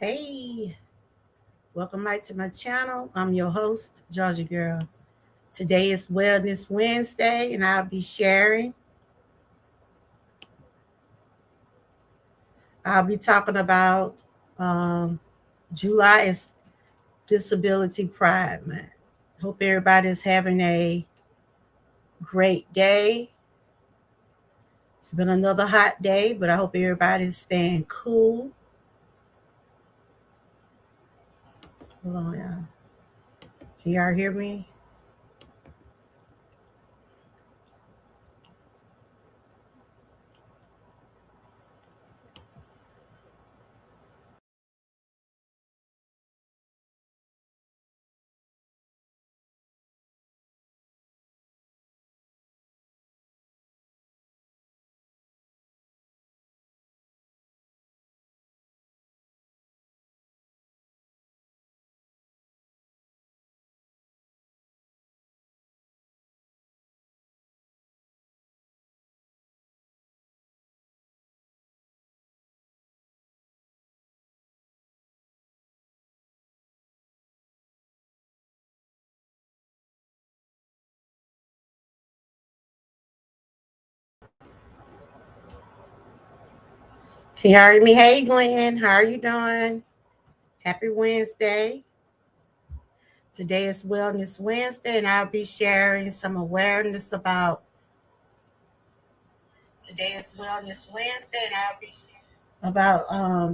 Hey, welcome back to my channel. I'm your host, Georgia Girl. Today is Wellness Wednesday, and I'll be talking about um, July is Disability Pride Month. Hope everybody's having a great day. It's been another hot day, but I hope everybody's staying cool. Hold on, y'all. Can y'all hear me? Can y'all hear me? Hey, Glenn, how are you doing? Happy Wednesday. Today is Wellness Wednesday, and I'll be sharing some awareness about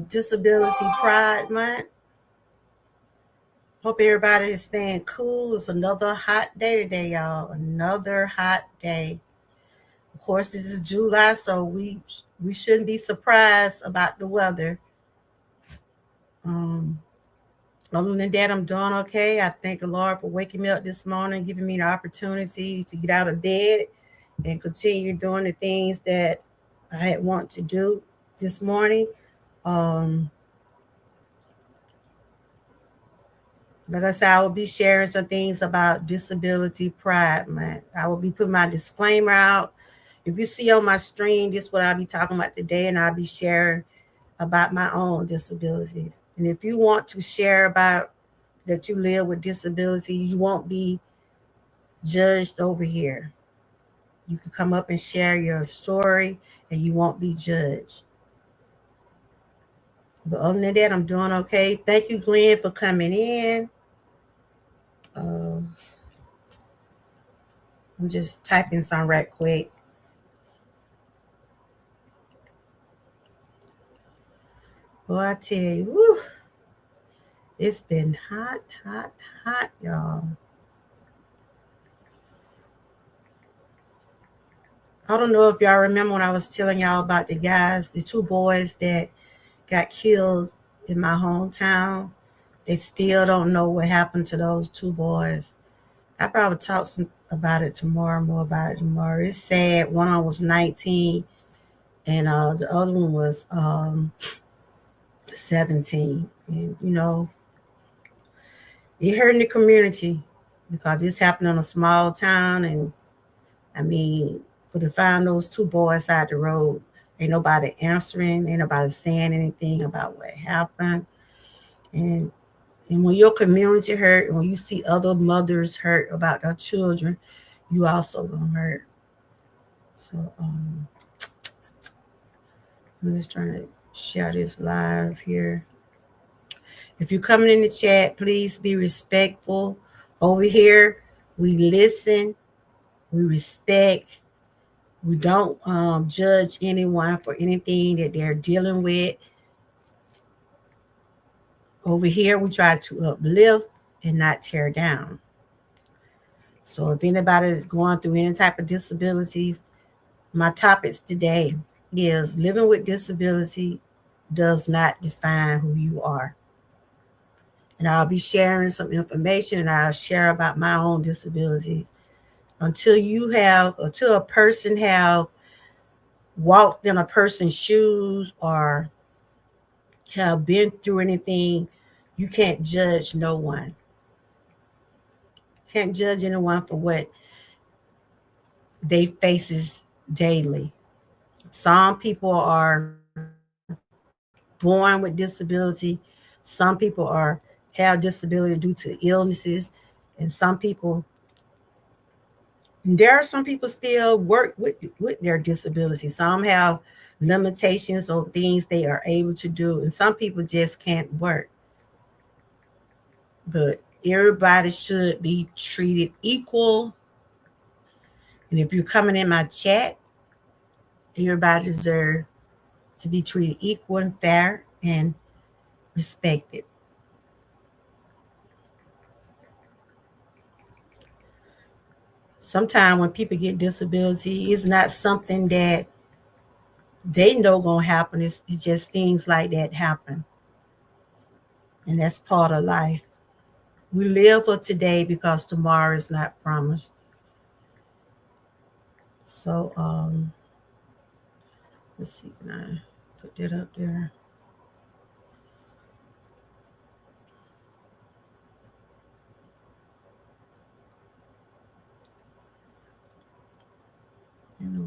Disability Pride Month. Hope everybody is staying cool. It's another hot day today, y'all. Another hot day. Of course, this is July, so we shouldn't be surprised about the weather. Um, Other than that, I'm doing okay. I thank the Lord for waking me up this morning, giving me the opportunity to get out of bed and continue doing the things that I had want to do this morning. Um, like I said, I will be sharing some things about Disability Pride Month. I will be putting my disclaimer out. If you see on my screen, this is what I'll be talking about today, and I'll be sharing about my own disabilities. And if you want to share about that you live with disability, you won't be judged over here. You can come up and share your story, and you won't be judged. But other than that, I'm doing okay. Thank you, Glenn, for coming in. Uh, I'm just typing some right quick. Boy, I tell you, whew, it's been hot, hot, hot, y'all. I don't know if y'all remember when I was telling y'all about the two boys that got killed in my hometown. They still don't know what happened to those two boys. I probably talk some about it tomorrow, more about it tomorrow. It's sad. One of them was 19, and the other one was 17. And it hurt in the community because this happened in a small town, and I mean, for to find those two boys out the road, ain't nobody answering, ain't nobody saying anything about what happened. And when your community hurt, and when you see other mothers hurt about their children, you also gonna hurt. So I'm just trying to share this live here. If you're coming in the chat, please be respectful. Over here, we listen, we respect, we don't judge anyone for anything that they're dealing with. Over here, we try to uplift and not tear down. So if anybody is going through any type of disabilities, my topics today is living with disability does not define who you are. And I'll be sharing some information, and I'll share about my own disabilities. Until a person have walked in a person's shoes or have been through anything, you can't judge no one. Can't judge anyone for what they faces daily. Some people are born with disability. Some Some people have disability due to illnesses, and there are some people still work with their disability. Some have limitations on things they are able to do, and some people just can't work. But everybody should be treated equal. And if you're coming in my chat, everybody deserves to be treated equal and fair and respected. Sometimes when people get disability, it's not something that they know gonna happen. It's just things like that happen, and that's part of life. We live for today because tomorrow is not promised. So let's see, can I put that up there? Anyway,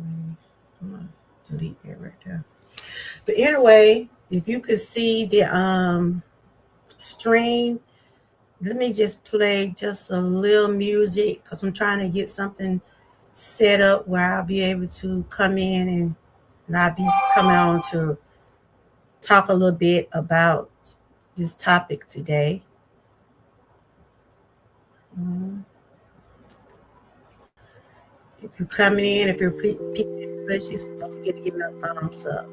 I'm gonna delete that right there. But anyway, if you could see the stream, let me just play just a little music because I'm trying to get something set up where I'll be able to come in and I'll be coming on to talk a little bit about this topic today. Mhm. If you're coming in, if you're people questions, don't forget to give me a thumbs up.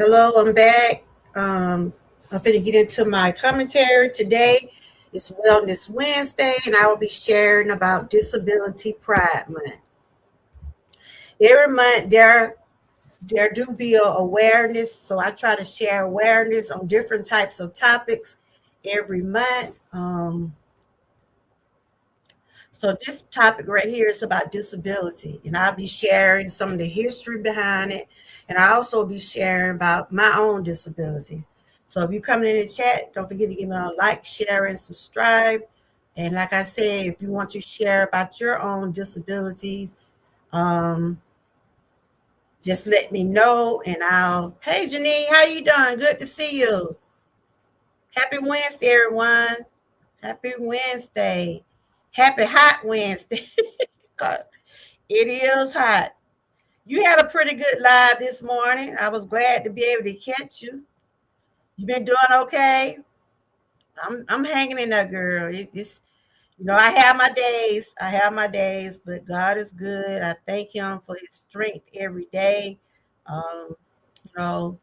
Hello, I'm back. I'm going to get into my commentary today. It's Wellness Wednesday, and I will be sharing about Disability Pride Month. Every month, there do be a awareness, so I try to share awareness on different types of topics every month. So this topic right here is about disability, and I'll be sharing some of the history behind it, and I also be sharing about my own disabilities. So if you come in the chat, don't forget to give me a like, share, and subscribe. And like I said, if you want to share about your own disabilities, um, just let me know, and I'll. Hey, Janine, how you doing? Good to see you. Happy Wednesday, everyone. Happy Wednesday. Happy Hot Wednesday. It is hot. You had a pretty good live this morning. I was glad to be able to catch you. You been doing okay? I'm hanging in there, girl. It's I have my days. I have my days, but God is good. I thank Him for His strength every day. Um, you know,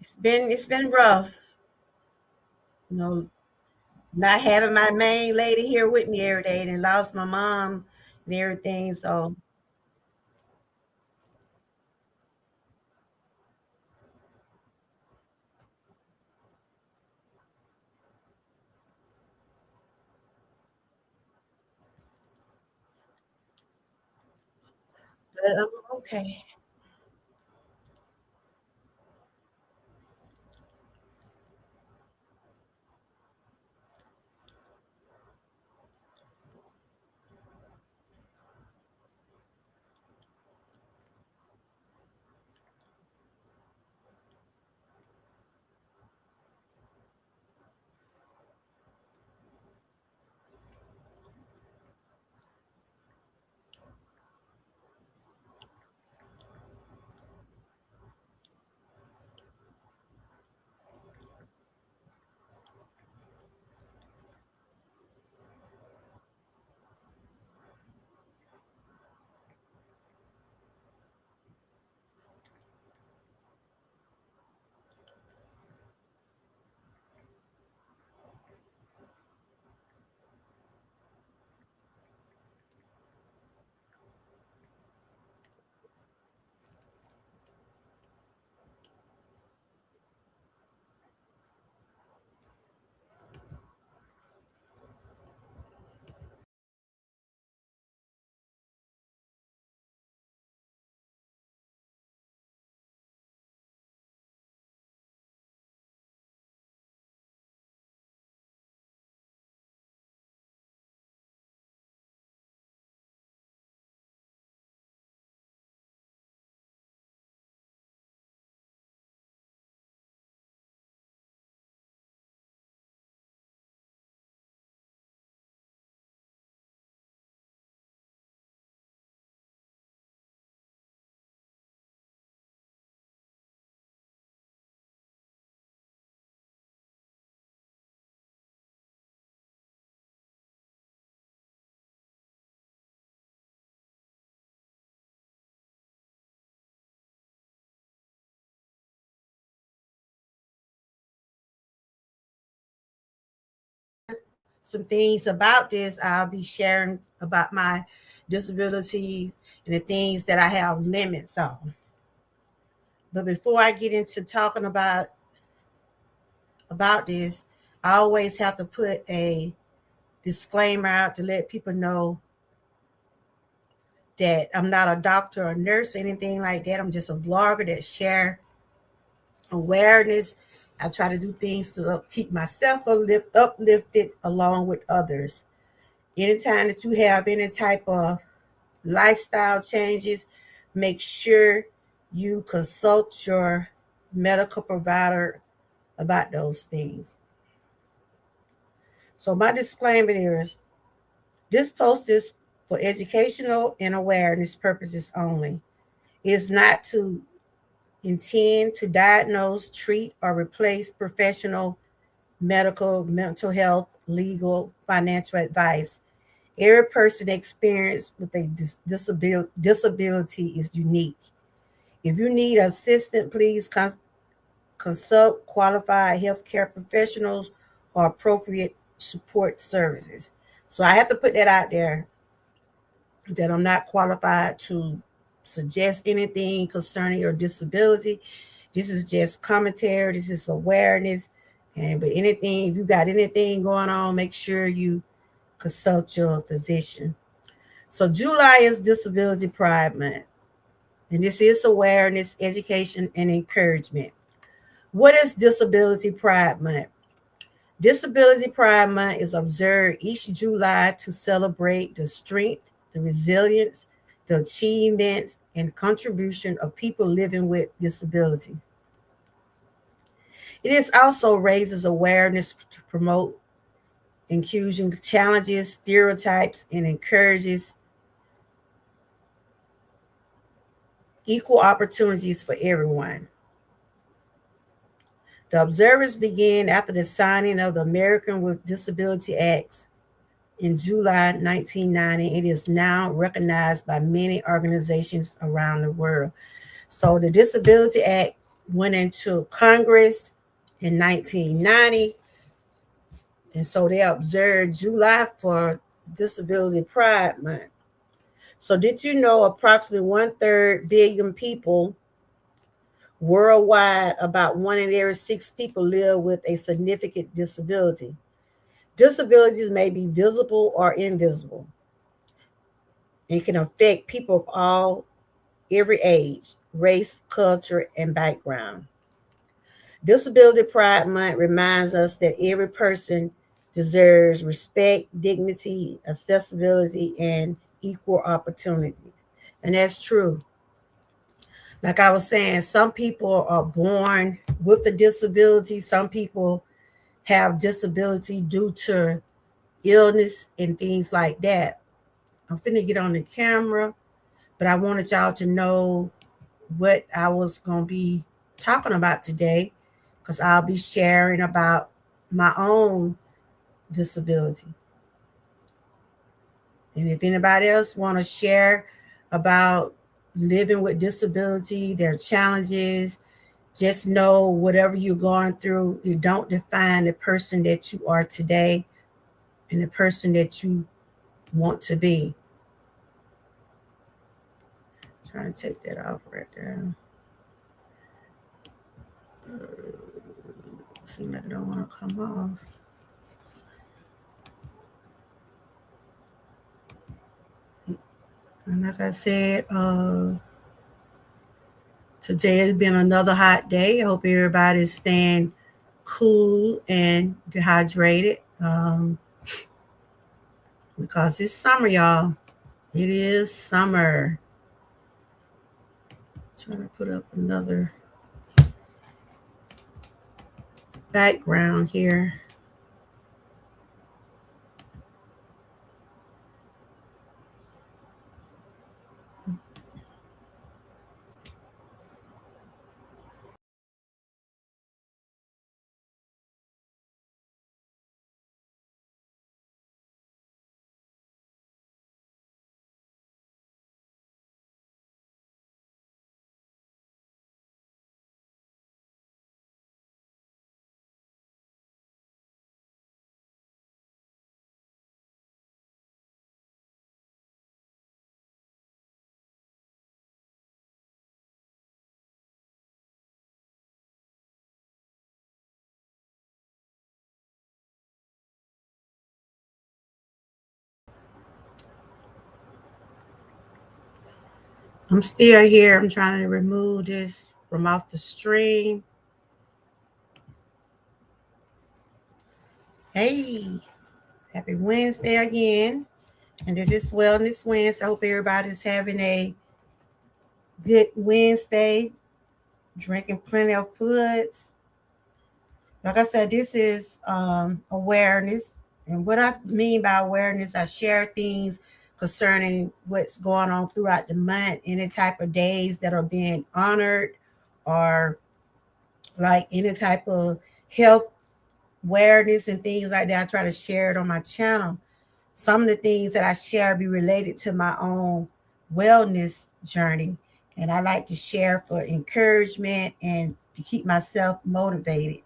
it's been rough. You know, not having my main lady here with me every day, and lost my mom and everything. So, but I'm okay. Some things about this. I'll be sharing about my disabilities and the things that I have limits on. But before I get into talking about this, I always have to put a disclaimer out to let people know that I'm not a doctor or nurse or anything like that. I'm just a vlogger that share awareness. I try to do things to keep myself uplifted along with others. Anytime that you have any type of lifestyle changes, make sure you consult your medical provider about those things. So my disclaimer is this post is for educational and awareness purposes only. It is not to intend to diagnose, treat, or replace professional medical, mental health, legal, financial advice. Every person experienced with a disability is unique. If you need assistance, please consult qualified healthcare professionals or appropriate support services. So I have to put that out there that I'm not qualified to suggest anything concerning your disability. This is just commentary, this is awareness. And but anything, if you got anything going on, make sure you consult your physician. So July is Disability Pride Month. And this is awareness, education, and encouragement. What is Disability Pride Month? Disability Pride Month is observed each July to celebrate the strength, the resilience, the achievements, and contribution of people living with disability. It is also raises awareness to promote inclusion challenges, stereotypes, and encourages equal opportunities for everyone. The observers began after the signing of the American with Disability Act in July 1990. It is now recognized by many organizations around the world. So the Disability Act went into Congress in 1990, and so they observed July for Disability Pride Month. So did you know approximately 1/3 billion people worldwide, about 1 in every 6 people live with a significant disability? Disabilities may be visible or invisible. It can affect people of all every age, race, culture, and background. Disability Pride Month reminds us that every person deserves respect, dignity, accessibility, and equal opportunity. And that's true. Like I was saying, some people are born with a disability. Some people have disability due to illness and things like that. I'm finna get on the camera, but I wanted y'all to know what I was going to be talking about today because I'll be sharing about my own disability. And if anybody else want to share about living with disability, their challenges, just know whatever you're going through, you don't define the person that you are today and the person that you want to be. I'm trying to take that off right there. Seems like I don't want to come off. And like I said, today has been another hot day. I hope everybody's staying cool and dehydrated because it's summer, y'all. It is summer. I'm trying to put up another background here. I'm still here. I'm trying to remove this from off the stream. Hey, happy Wednesday again. And this is Wellness Wednesday. I hope everybody's having a good Wednesday, drinking plenty of fluids. Like I said, this is awareness. And what I mean by awareness, I share things concerning what's going on throughout the month, any type of days that are being honored, or like any type of health awareness and things like that. I try to share it on my channel. Some of the things that I share be related to my own wellness journey. And I like to share for encouragement and to keep myself motivated.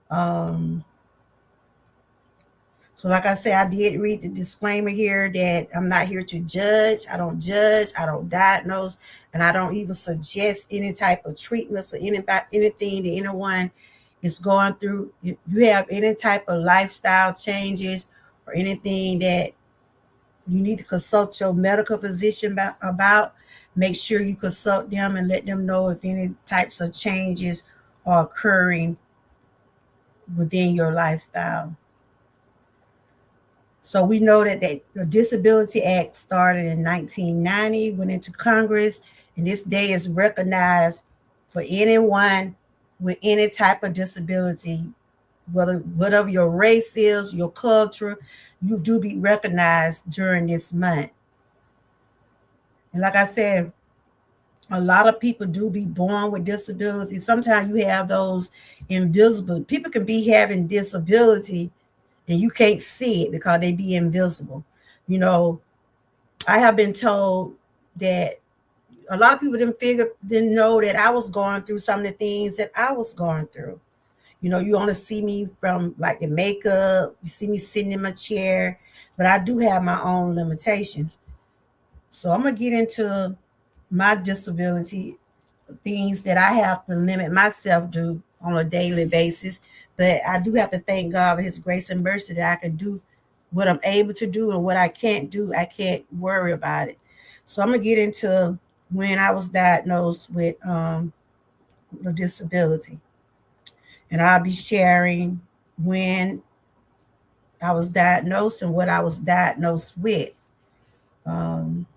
Um, so, like I said, I did read the disclaimer here that I'm not here to judge. I don't judge. I don't diagnose, and I don't even suggest any type of treatment for anything that anyone is going through. If you have any type of lifestyle changes or anything that you need to consult your medical physician about, make sure you consult them and let them know if any types of changes are occurring within your lifestyle. So we know that the Disability Act started in 1990, went into Congress, and this day is recognized for anyone with any type of disability, whatever your race is, your culture, you do be recognized during this month. And like I said, a lot of people do be born with disabilities. Sometimes you have those invisible. People can be having disability and you can't see it because they be invisible. You know, I have been told that a lot of people didn't know that I was going through some of the things that I was going through. You know, you only see me from like the makeup, you see me sitting in my chair, but I do have my own limitations. So I'm gonna get into my disability, things that I have to limit myself to on a daily basis. But I do have to thank God for His grace and mercy that I can do what I'm able to do, and what I can't do, I can't worry about it. So I'm gonna get into when I was diagnosed with a disability, and I'll be sharing when I was diagnosed and what I was diagnosed with. Um,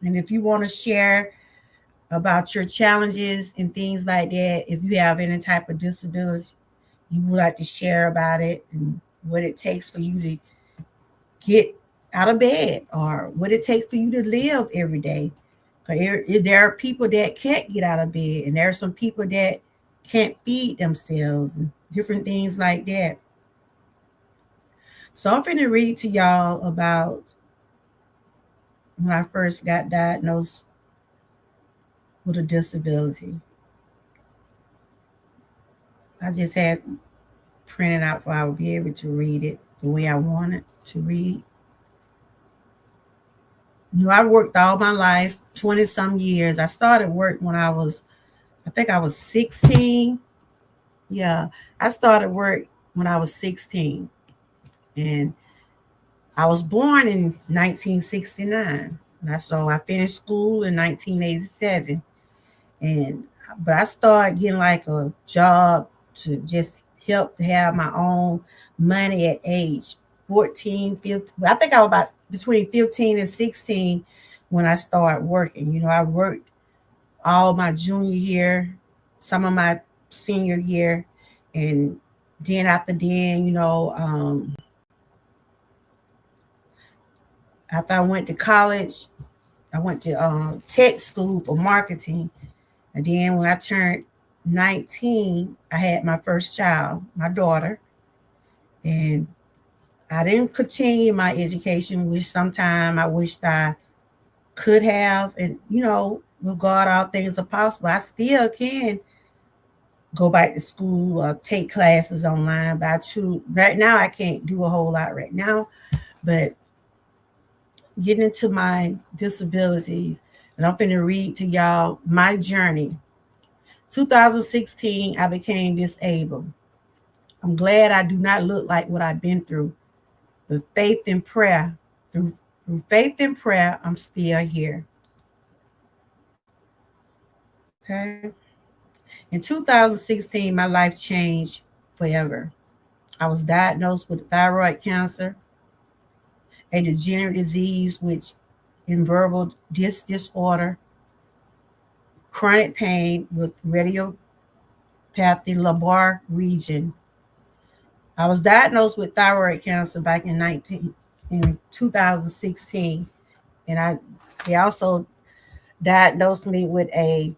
and if you want to share about your challenges and things like that, if you have any type of disability, you would like to share about it and what it takes for you to get out of bed or what it takes for you to live every day. There are people that can't get out of bed, and there are some people that can't feed themselves and different things like that. So I'm going to read to y'all about when I first got diagnosed with a disability. I just had printed out for I would be able to read it the way I wanted to read. You know, I worked all my life, 20 some years. I started work when I think I was 16. Yeah, I started work when I was 16. And I was born in 1969. So I finished school in 1987. And but I started getting like a job to just help to have my own money at age 14, 15. I think I was about between 15 and 16 when I started working. You know, I worked all my junior year, some of my senior year, and then after then, after I went to college, I went to tech school for marketing. And then when I turned 19, I had my first child, my daughter. And I didn't continue my education, which sometime I wished I could have. And, with God, all things are possible. I still can go back to school or take classes online. But right now, I can't do a whole lot right now. But getting into my disabilities, and I'm going to read to y'all my journey. 2016, I became disabled. I'm glad I do not look like what I've been through. But through faith and prayer, I'm still here. Okay. In 2016, my life changed forever. I was diagnosed with thyroid cancer, a degenerative disease which involved disc disorder, chronic pain with radiopathy lumbar region. I was diagnosed with thyroid cancer back in 2016, and they also diagnosed me with a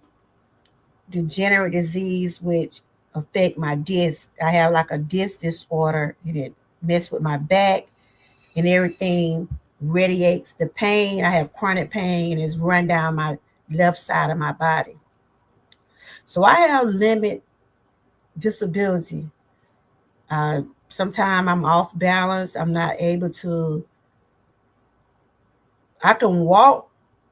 degenerative disease which affect my disc. I have like a disc disorder, and it messed with my back and everything. Radiates the pain. I have chronic pain, and it's run down my left side of my body. So I have limit disability. Uh, Sometimes I'm off balance. I'm not able to. I can walk,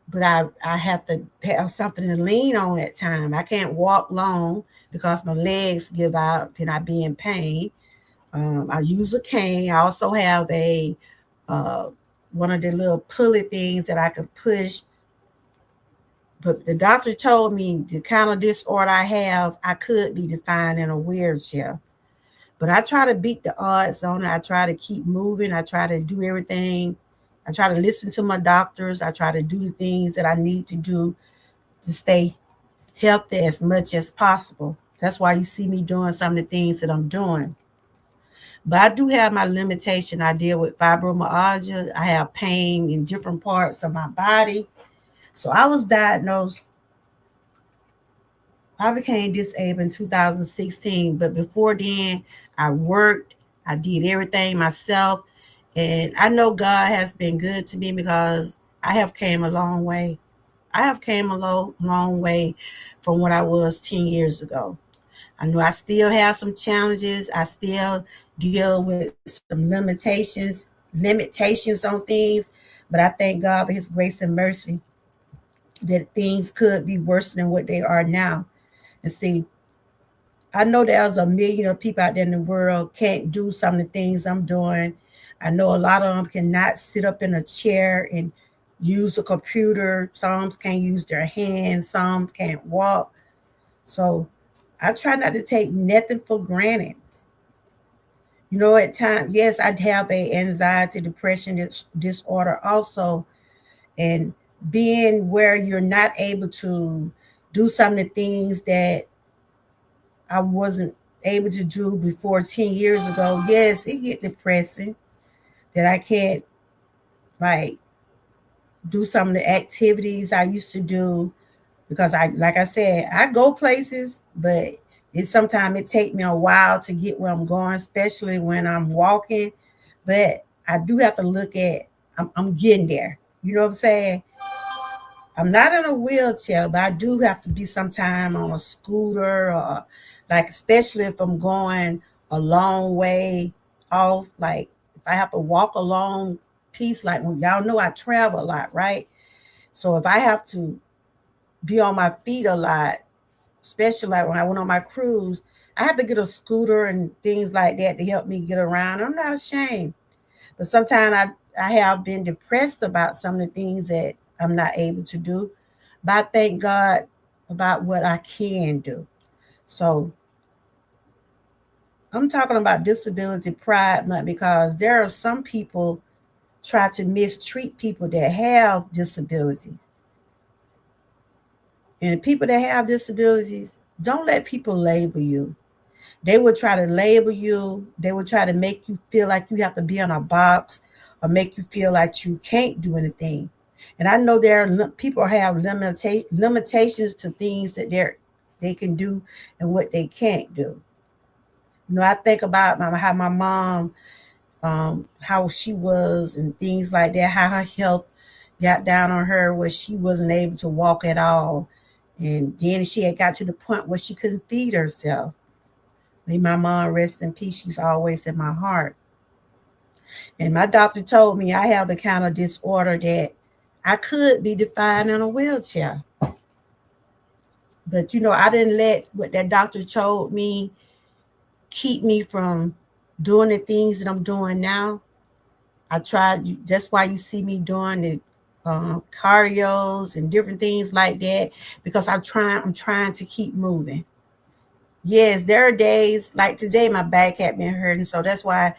but I have to have something to lean on at time. I can't walk long because my legs give out and I be in pain. I use a cane. I also have a uh, one of the little pulley things that I can push. But the doctor told me the kind of disorder I have, I could be defined in a wheelchair. But I try to beat the odds on it. I try to keep moving. I try to do everything. I try to listen to my doctors. I try to do the things that I need to do to stay healthy as much as possible. That's why you see me doing some of the things that I'm doing. But I do have my limitation. I deal with fibromyalgia. I have pain in different parts of my body. So I was diagnosed. I became disabled in 2016. But before then, I worked. I did everything myself. And I know God has been good to me because I have came a long way. I have came a long way from what I was 10 years ago. I know I still have some challenges. I still deal with some limitations on things. But I thank God for his grace and mercy that things could be worse than what they are now. And see, I know there's a million of people out there in the world can't do some of the things I'm doing. I know a lot of them cannot sit up in a chair and use a computer. Some can't use their hands. Some can't walk. So I try not to take nothing for granted. You know, at times, yes, I have a anxiety, depression disorder also, and being where you're not able to do some of the things that I wasn't able to do before 10 years ago. Yes, it get depressing that I can't like do some of the activities I used to do because I like I said, I go places, but it sometimes it take me a while to get where I'm going, especially when I'm walking. But I do have to look at I'm getting there. You know what I'm saying? I'm not in a wheelchair, but I do have to be sometime on a scooter or like especially if I'm going a long way off, like if I have to walk a long piece, like when y'all know I travel a lot, right? So if I have to be on my feet a lot, especially like when I went on my cruise, I have to get a scooter and things like that to help me get around. I'm not ashamed. But sometimes I have been depressed about some of the things that I'm not able to do. But I thank God about what I can do. So I'm talking about Disability Pride Month because there are some people try to mistreat people that have disabilities. And people that have disabilities, don't let people label you. They will try to label you. They will try to make you feel like you have to be in a box or make you feel like you can't do anything. And I know there are people have limitations to things that they can do and what they can't do. You know, I think about how my mom, how she was and things like that, how her health got down on her where she wasn't able to walk at all. And then she had got to the point where she couldn't feed herself. May my mom rest in peace. She's always in my heart. And my doctor told me I have the kind of disorder that I could be defined in a wheelchair. But you know, I didn't let what that doctor told me keep me from doing the things that I'm doing now. I tried. That's why you see me doing the cardios and different things like that because I'm trying. I'm trying to keep moving. Yes, there are days like today my back had been hurting, so that's why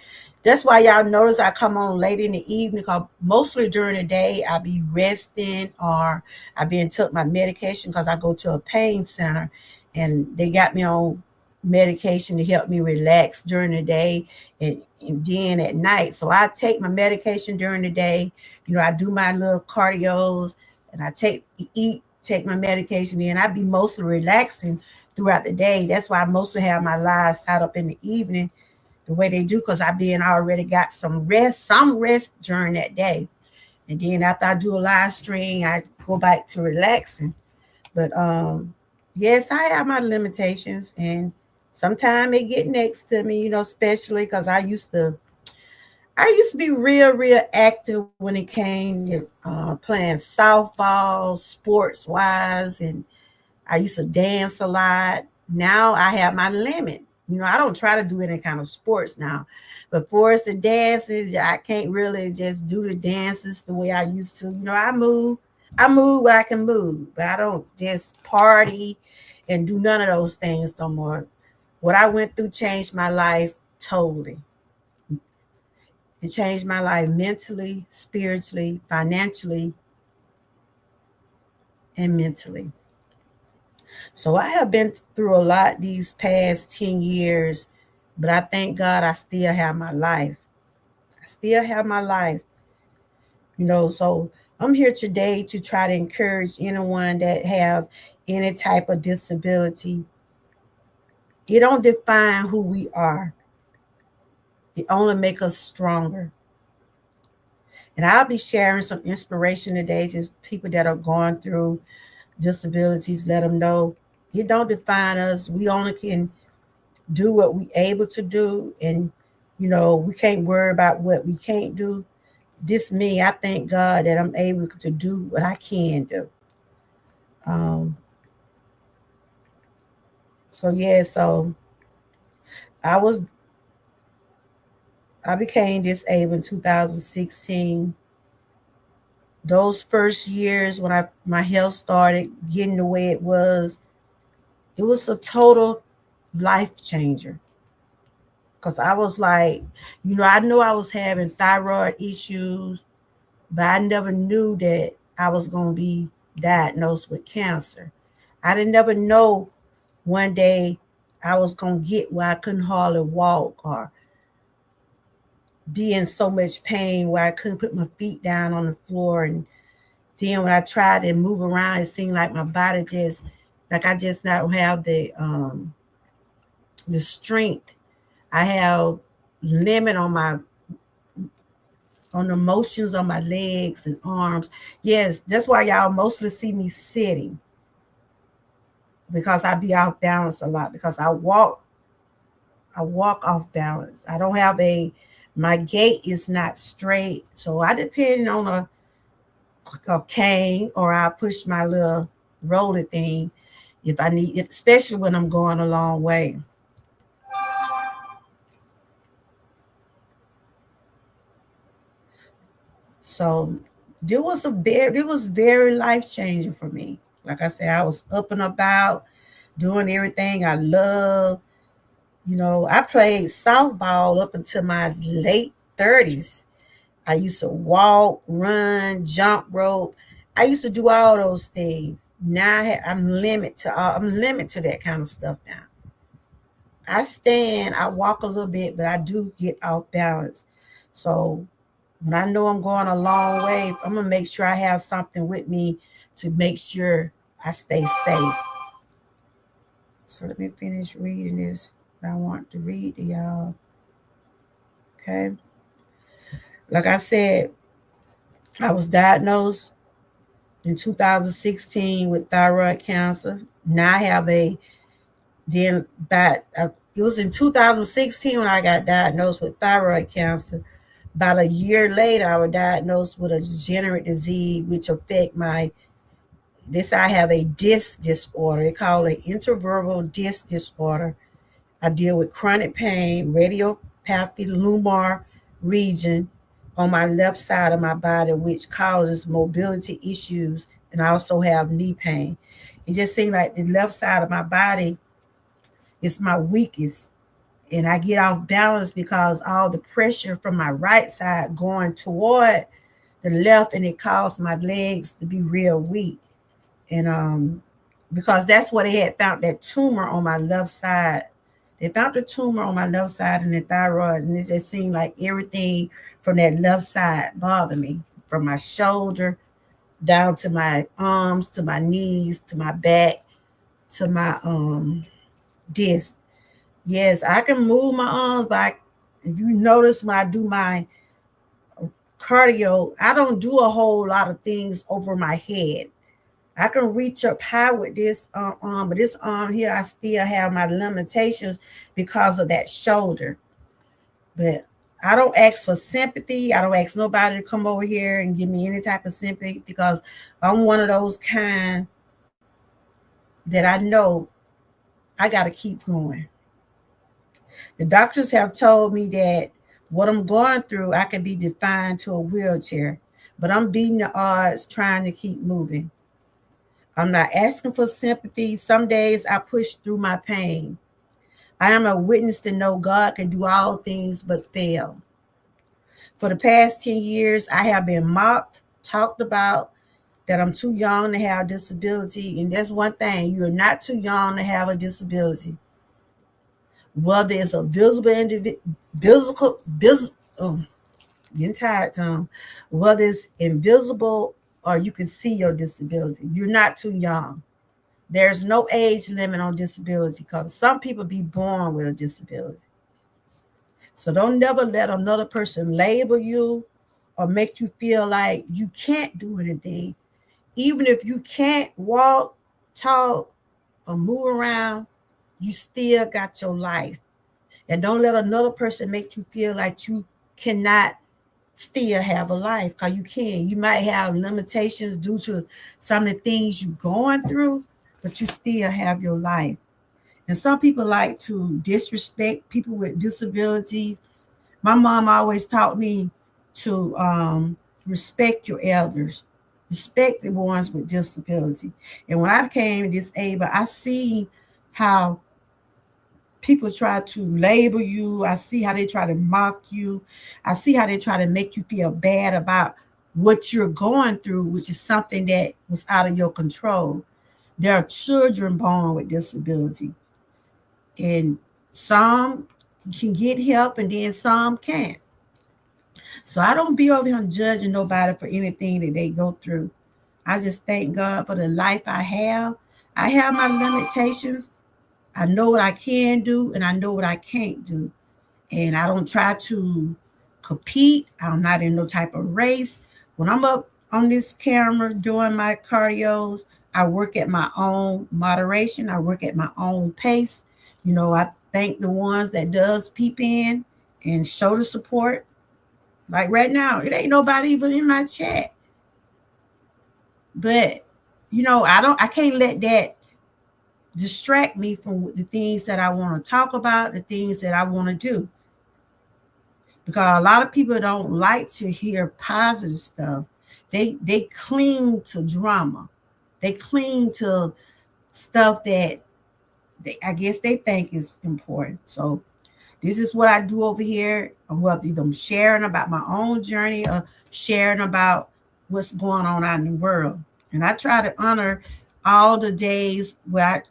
y'all notice I come on late in the evening because mostly during the day I be resting or I been took my medication because I go to a pain center and they got me on medication to help me relax during the day and then at night. So I take my medication during the day. You know, I do my little cardios and I take my medication and I be mostly relaxing throughout the day. That's why I mostly have my lives set up in the evening the way they do because I been already got some rest during that day. And then after I do a live stream, I go back to relaxing. But yes, I have my limitations, and sometimes it get next to me, especially because I used to be real active when it came to playing softball, sports wise, and I used to dance a lot. Now I have my limit. I don't try to do any kind of sports now. But for us the dances, I can't really just do the dances the way I used to. I move where I can move, but I don't just party and do none of those things no more. What I went through changed my life totally. It changed my life mentally, spiritually, financially, and mentally. So I have been through a lot these past 10 years, but I thank God I still have my life. I still have my life, so I'm here today to try to encourage anyone that have any type of disability. It don't define who we are. It only make us stronger. And I'll be sharing some inspiration today to people that are going through disabilities. Let them know it don't define us. We only can do what we able to do, and we can't worry about what we can't do. This me, I thank God that I'm able to do what I can do. um so yeah, so i was I became disabled in 2016. Those first years when my health started getting the way it was a total life changer, because I was like, I knew I was having thyroid issues, but I never knew that I was going to be diagnosed with cancer. I didn't never know one day I was going to get where I couldn't hardly walk or be in so much pain where I couldn't put my feet down on the floor. And then when I tried to move around, it seemed like my body just, like I just not have the strength. I have limit on the motions on my legs and arms. Yes, that's why y'all mostly see me sitting, because I be off balance a lot, because I walk off balance. I don't have my gait is not straight. So I depend on a cane, or I push my little roller thing if I need it, especially when I'm going a long way. So it was very life changing for me. Like I said, I was up and about, doing everything I love. I played softball up until my late 30s. I used to walk, run, jump rope. I used to do all those things. Now I'm limited to that kind of stuff now. I walk a little bit, but I do get off balance. So when I know I'm going a long way, I'm gonna make sure I have something with me to make sure I stay safe. So let me finish reading this. I want to read to y'all. Okay. Like I said, I was diagnosed in 2016 with thyroid cancer. Now I have then that it was in 2016 when I got diagnosed with thyroid cancer. About a year later, I was diagnosed with a degenerative disease which affect I have a disc disorder. They call it intervertebral disc disorder. I deal with chronic pain, radiopathy, lumbar region on my left side of my body, which causes mobility issues, and I also have knee pain. It just seems like the left side of my body is my weakest, and I get off balance because all the pressure from my right side going toward the left, and it caused my legs to be real weak. And because that's what they had found, that tumor on my left side. They found the tumor on my left side in the thyroid, and it just seemed like everything from that left side bothered me, from my shoulder down to my arms, to my knees, to my back, to my disc. Yes, I can move my arms, but if you notice when I do my cardio, I don't do a whole lot of things over my head. I can reach up high with this arm, but this arm here, I still have my limitations because of that shoulder. But I don't ask for sympathy. I don't ask nobody to come over here and give me any type of sympathy because I'm one of those kind that I know I got to keep going. The doctors have told me that what I'm going through, I can be defined to a wheelchair, but I'm beating the odds trying to keep moving. I'm not asking for sympathy. Some days I push through my pain. I am a witness to know God can do all things but fail. For the past 10 years, I have been mocked, talked about, that I'm too young to have disability. And that's one thing, you're not too young to have a disability. Whether it's a visible individual, oh, getting tired, Tom. Whether it's invisible or you can see your disability, you're not too young. There's no age limit on disability because some people be born with a disability. So don't never let another person label you or make you feel like you can't do anything. Even if you can't walk, talk, or move around, you still got your life. And don't let another person make you feel like you cannot still have a life because you can. You might have limitations due to some of the things you're going through, but you still have your life. And some people like to disrespect people with disabilities. My mom always taught me to respect your elders, respect the ones with disability. And when I became disabled, I see how people try to label you. I see how they try to mock you. I see how they try to make you feel bad about what you're going through, which is something that was out of your control. There are children born with disability, and some can get help, and then some can't. So I don't be over here judging nobody for anything that they go through. I just thank God for the life I have. I have my limitations. I know what I can do and I know what I can't do. And I don't try to compete. I'm not in no type of race. When I'm up on this camera doing my cardios, I work at my own moderation. I work at my own pace. You know, I thank the ones that does peep in and show the support. Like right now, it ain't nobody even in my chat. But I can't let that distract me from the things that I want to talk about, the things that I want to do. Because a lot of people don't like to hear positive stuff. They cling to drama. They cling to stuff that I guess they think is important. So this is what I do over here. Whether I'm sharing about my own journey or sharing about what's going on out in the world. And I try to honor all the days where I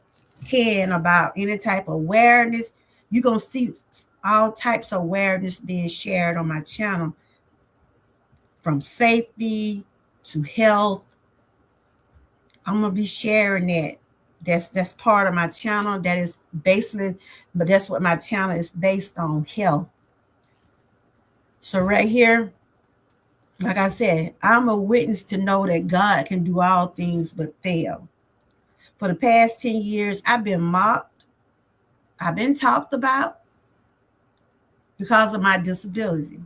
can about any type of awareness. You're going to see all types of awareness being shared on my channel, from safety to health. I'm going to be sharing that. That's part of my channel. That is basically, but that's what my channel is based on, health. So right here, like I said, I'm a witness to know that God can do all things but fail. For the past 10 years, I've been mocked. I've been talked about because of my disability.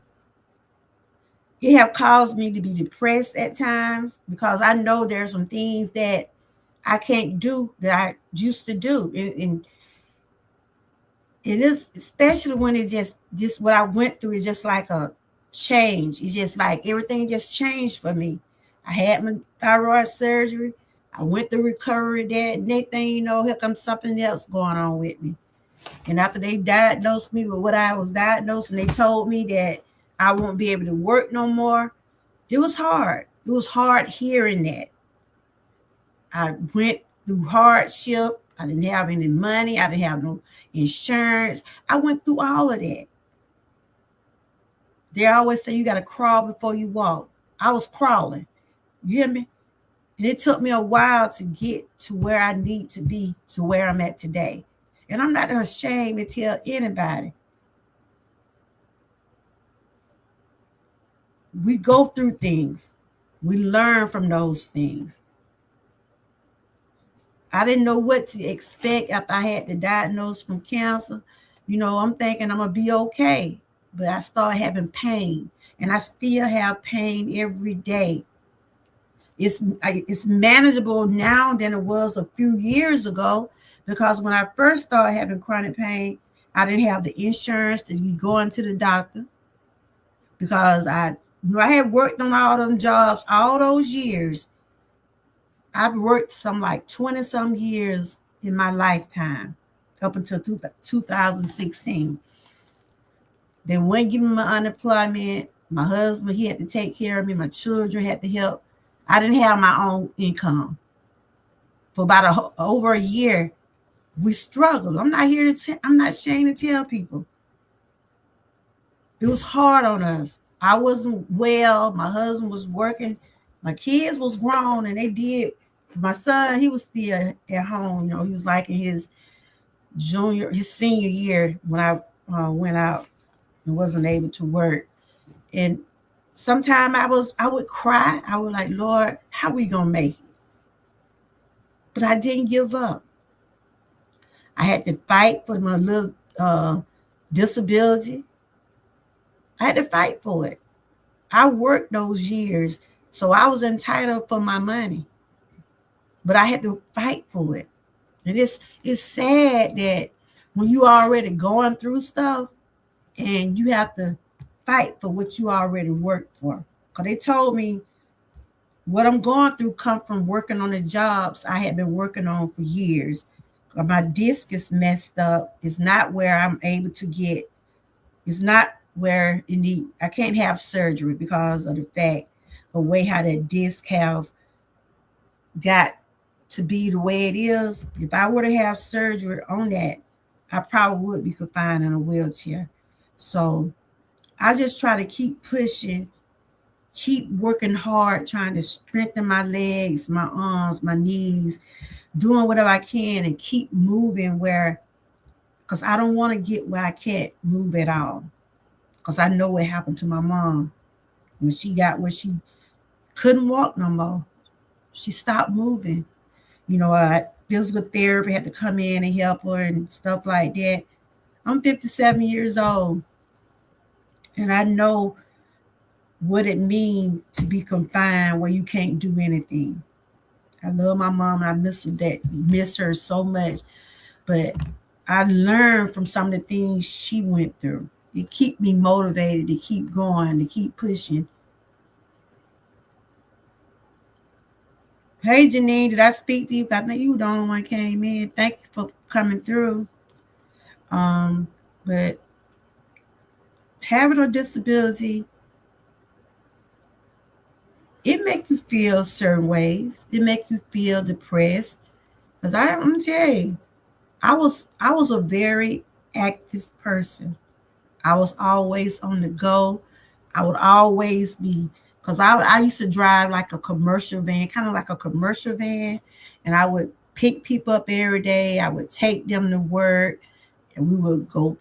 It have caused me to be depressed at times because I know there's some things that I can't do that I used to do. And it is, especially when it just what I went through is just like a change. It's just like everything just changed for me. I had my thyroid surgery. I went through recovery that next thing you know, here comes something else going on with me. And after they diagnosed me with what I was diagnosed and they told me that I won't be able to work no more, it was hard. It was hard hearing that. I went through hardship. I didn't have any money. I didn't have no insurance. I went through all of that. They always say you got to crawl before you walk. I was crawling. You hear me? And it took me a while to get to where I need to be, to where I'm at today. And I'm not ashamed to tell anybody. We go through things. We learn from those things. I didn't know what to expect after I had the diagnosis from cancer. I'm thinking I'm going to be okay. But I started having pain, and I still have pain every day. It's manageable now than it was a few years ago, because when I first started having chronic pain, I didn't have the insurance to be going to the doctor, because I had worked on all them jobs all those years. I've worked some like 20 some years in my lifetime up until 2016. They wouldn't give me my unemployment. My husband, he had to take care of me. My children had to help. I didn't have my own income. For about over a year, we struggled. I'm not ashamed to tell people. It was hard on us. I wasn't well. My husband was working. My kids was grown, and they did. My son, he was still at home. He was like in his senior year when I went out and wasn't able to work. And sometimes I would cry. I was like, Lord, how we gonna make it? But I didn't give up. I had to fight for my little disability. I had to fight for it. I worked those years, so I was entitled for my money. But I had to fight for it. And it's sad that when you already going through stuff and you have to fight for what you already worked for. Because they told me what I'm going through come from working on the jobs I had been working on for years. My disc is messed up. It's not where I'm able to get, it's not where I can't have surgery because of the fact, the way how that disc have got to be the way it is. If I were to have surgery on that, I probably would be confined in a wheelchair. So I just try to keep pushing, keep working hard, trying to strengthen my legs, my arms, my knees, doing whatever I can and keep moving because I don't want to get where I can't move at all. Because I know what happened to my mom when she got where she couldn't walk no more. She stopped moving. Physical therapy had to come in and help her and stuff like that. I'm 57 years old, and I know what it means to be confined where you can't do anything. I love my mom, and I miss her so much. But I learned from some of the things she went through. It keep me motivated to keep going, to keep pushing. Hey, Janine, did I speak to you? I think you were the only one came in. Thank you for coming through. But having a disability, it make you feel certain ways. It make you feel depressed. Because I'm gonna tell you, I was a very active person. I was always on the go. I would always be, because I used to drive like a commercial van, kind of like a commercial van, and I would pick people up every day. I would take them to work, and we would go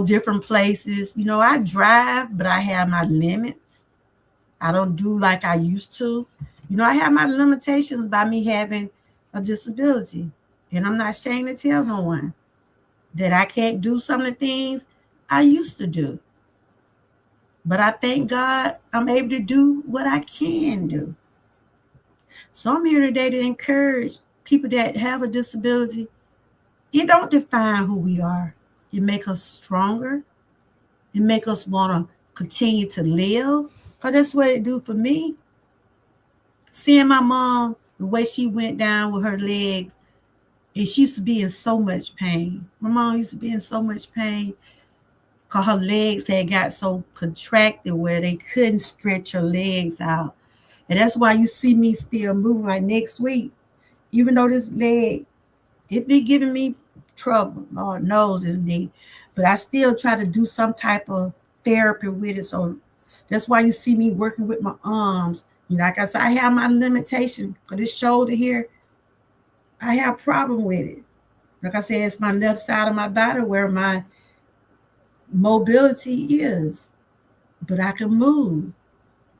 different places. I drive, but I have my limits. I don't do like I used to. I have my limitations by me having a disability, and I'm not ashamed to tell no one that I can't do some of the things I used to do. But I thank God I'm able to do what I can do. So I'm here today to encourage people that have a disability. It don't define who we are. It makes us stronger. It makes us want to continue to live. Because that's what it do for me. Seeing my mom, the way she went down with her legs, and she used to be in so much pain. My mom used to be in so much pain because her legs had got so contracted where they couldn't stretch her legs out. And that's why you see me still moving. Like next week, even though this leg, it be giving me trouble. Lord knows it's me. But I still try to do some type of therapy with it. So that's why you see me working with my arms. Like I said, I have my limitation. Because this shoulder here, I have a problem with it. Like I said, it's my left side of my body where my mobility is. But I can move.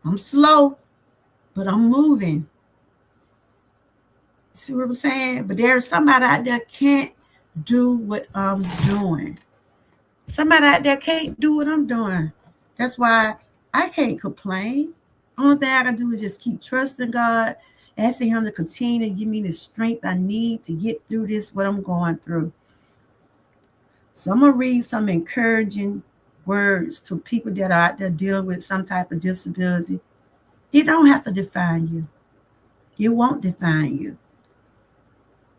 I'm slow, but I'm moving. See what I'm saying? But there's somebody out there can't do what I'm doing. Somebody out there can't do what I'm doing. That's why I can't complain. Only thing I can do is just keep trusting God, asking Him to continue to give me the strength I need to get through this, what I'm going through. So I'm going to read some encouraging words to people that are out there dealing with some type of disability. It don't have to define you. It won't define you.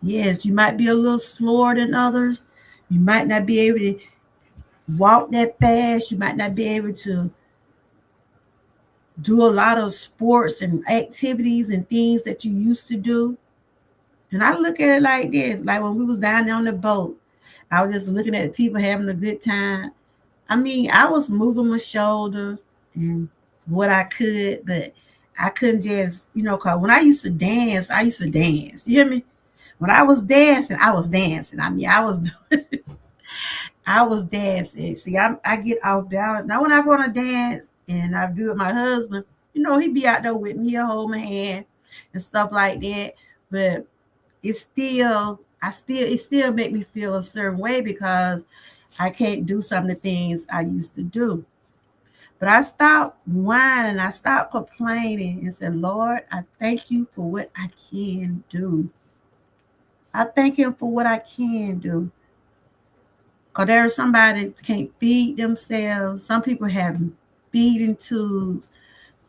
Yes, you might be a little slower than others. You might not be able to walk that fast. You might not be able to do a lot of sports and activities and things that you used to do. And I look at it like this, like when we was down there on the boat, I was just looking at people having a good time. I mean, I was moving my shoulder and what I could, but I couldn't just, cause when I used to dance, I used to dance. You hear me? When I was dancing, I was dancing. I mean, I was dancing. See, I get off balance. Now when I want to dance and I do it with my husband, he be out there with me, he'll hold my hand and stuff like that. But it still make me feel a certain way because I can't do some of the things I used to do. But I stopped whining, I stopped complaining and said, Lord, I thank you for what I can do. I thank Him for what I can do. Because there's somebody that can't feed themselves. Some people have feeding tubes.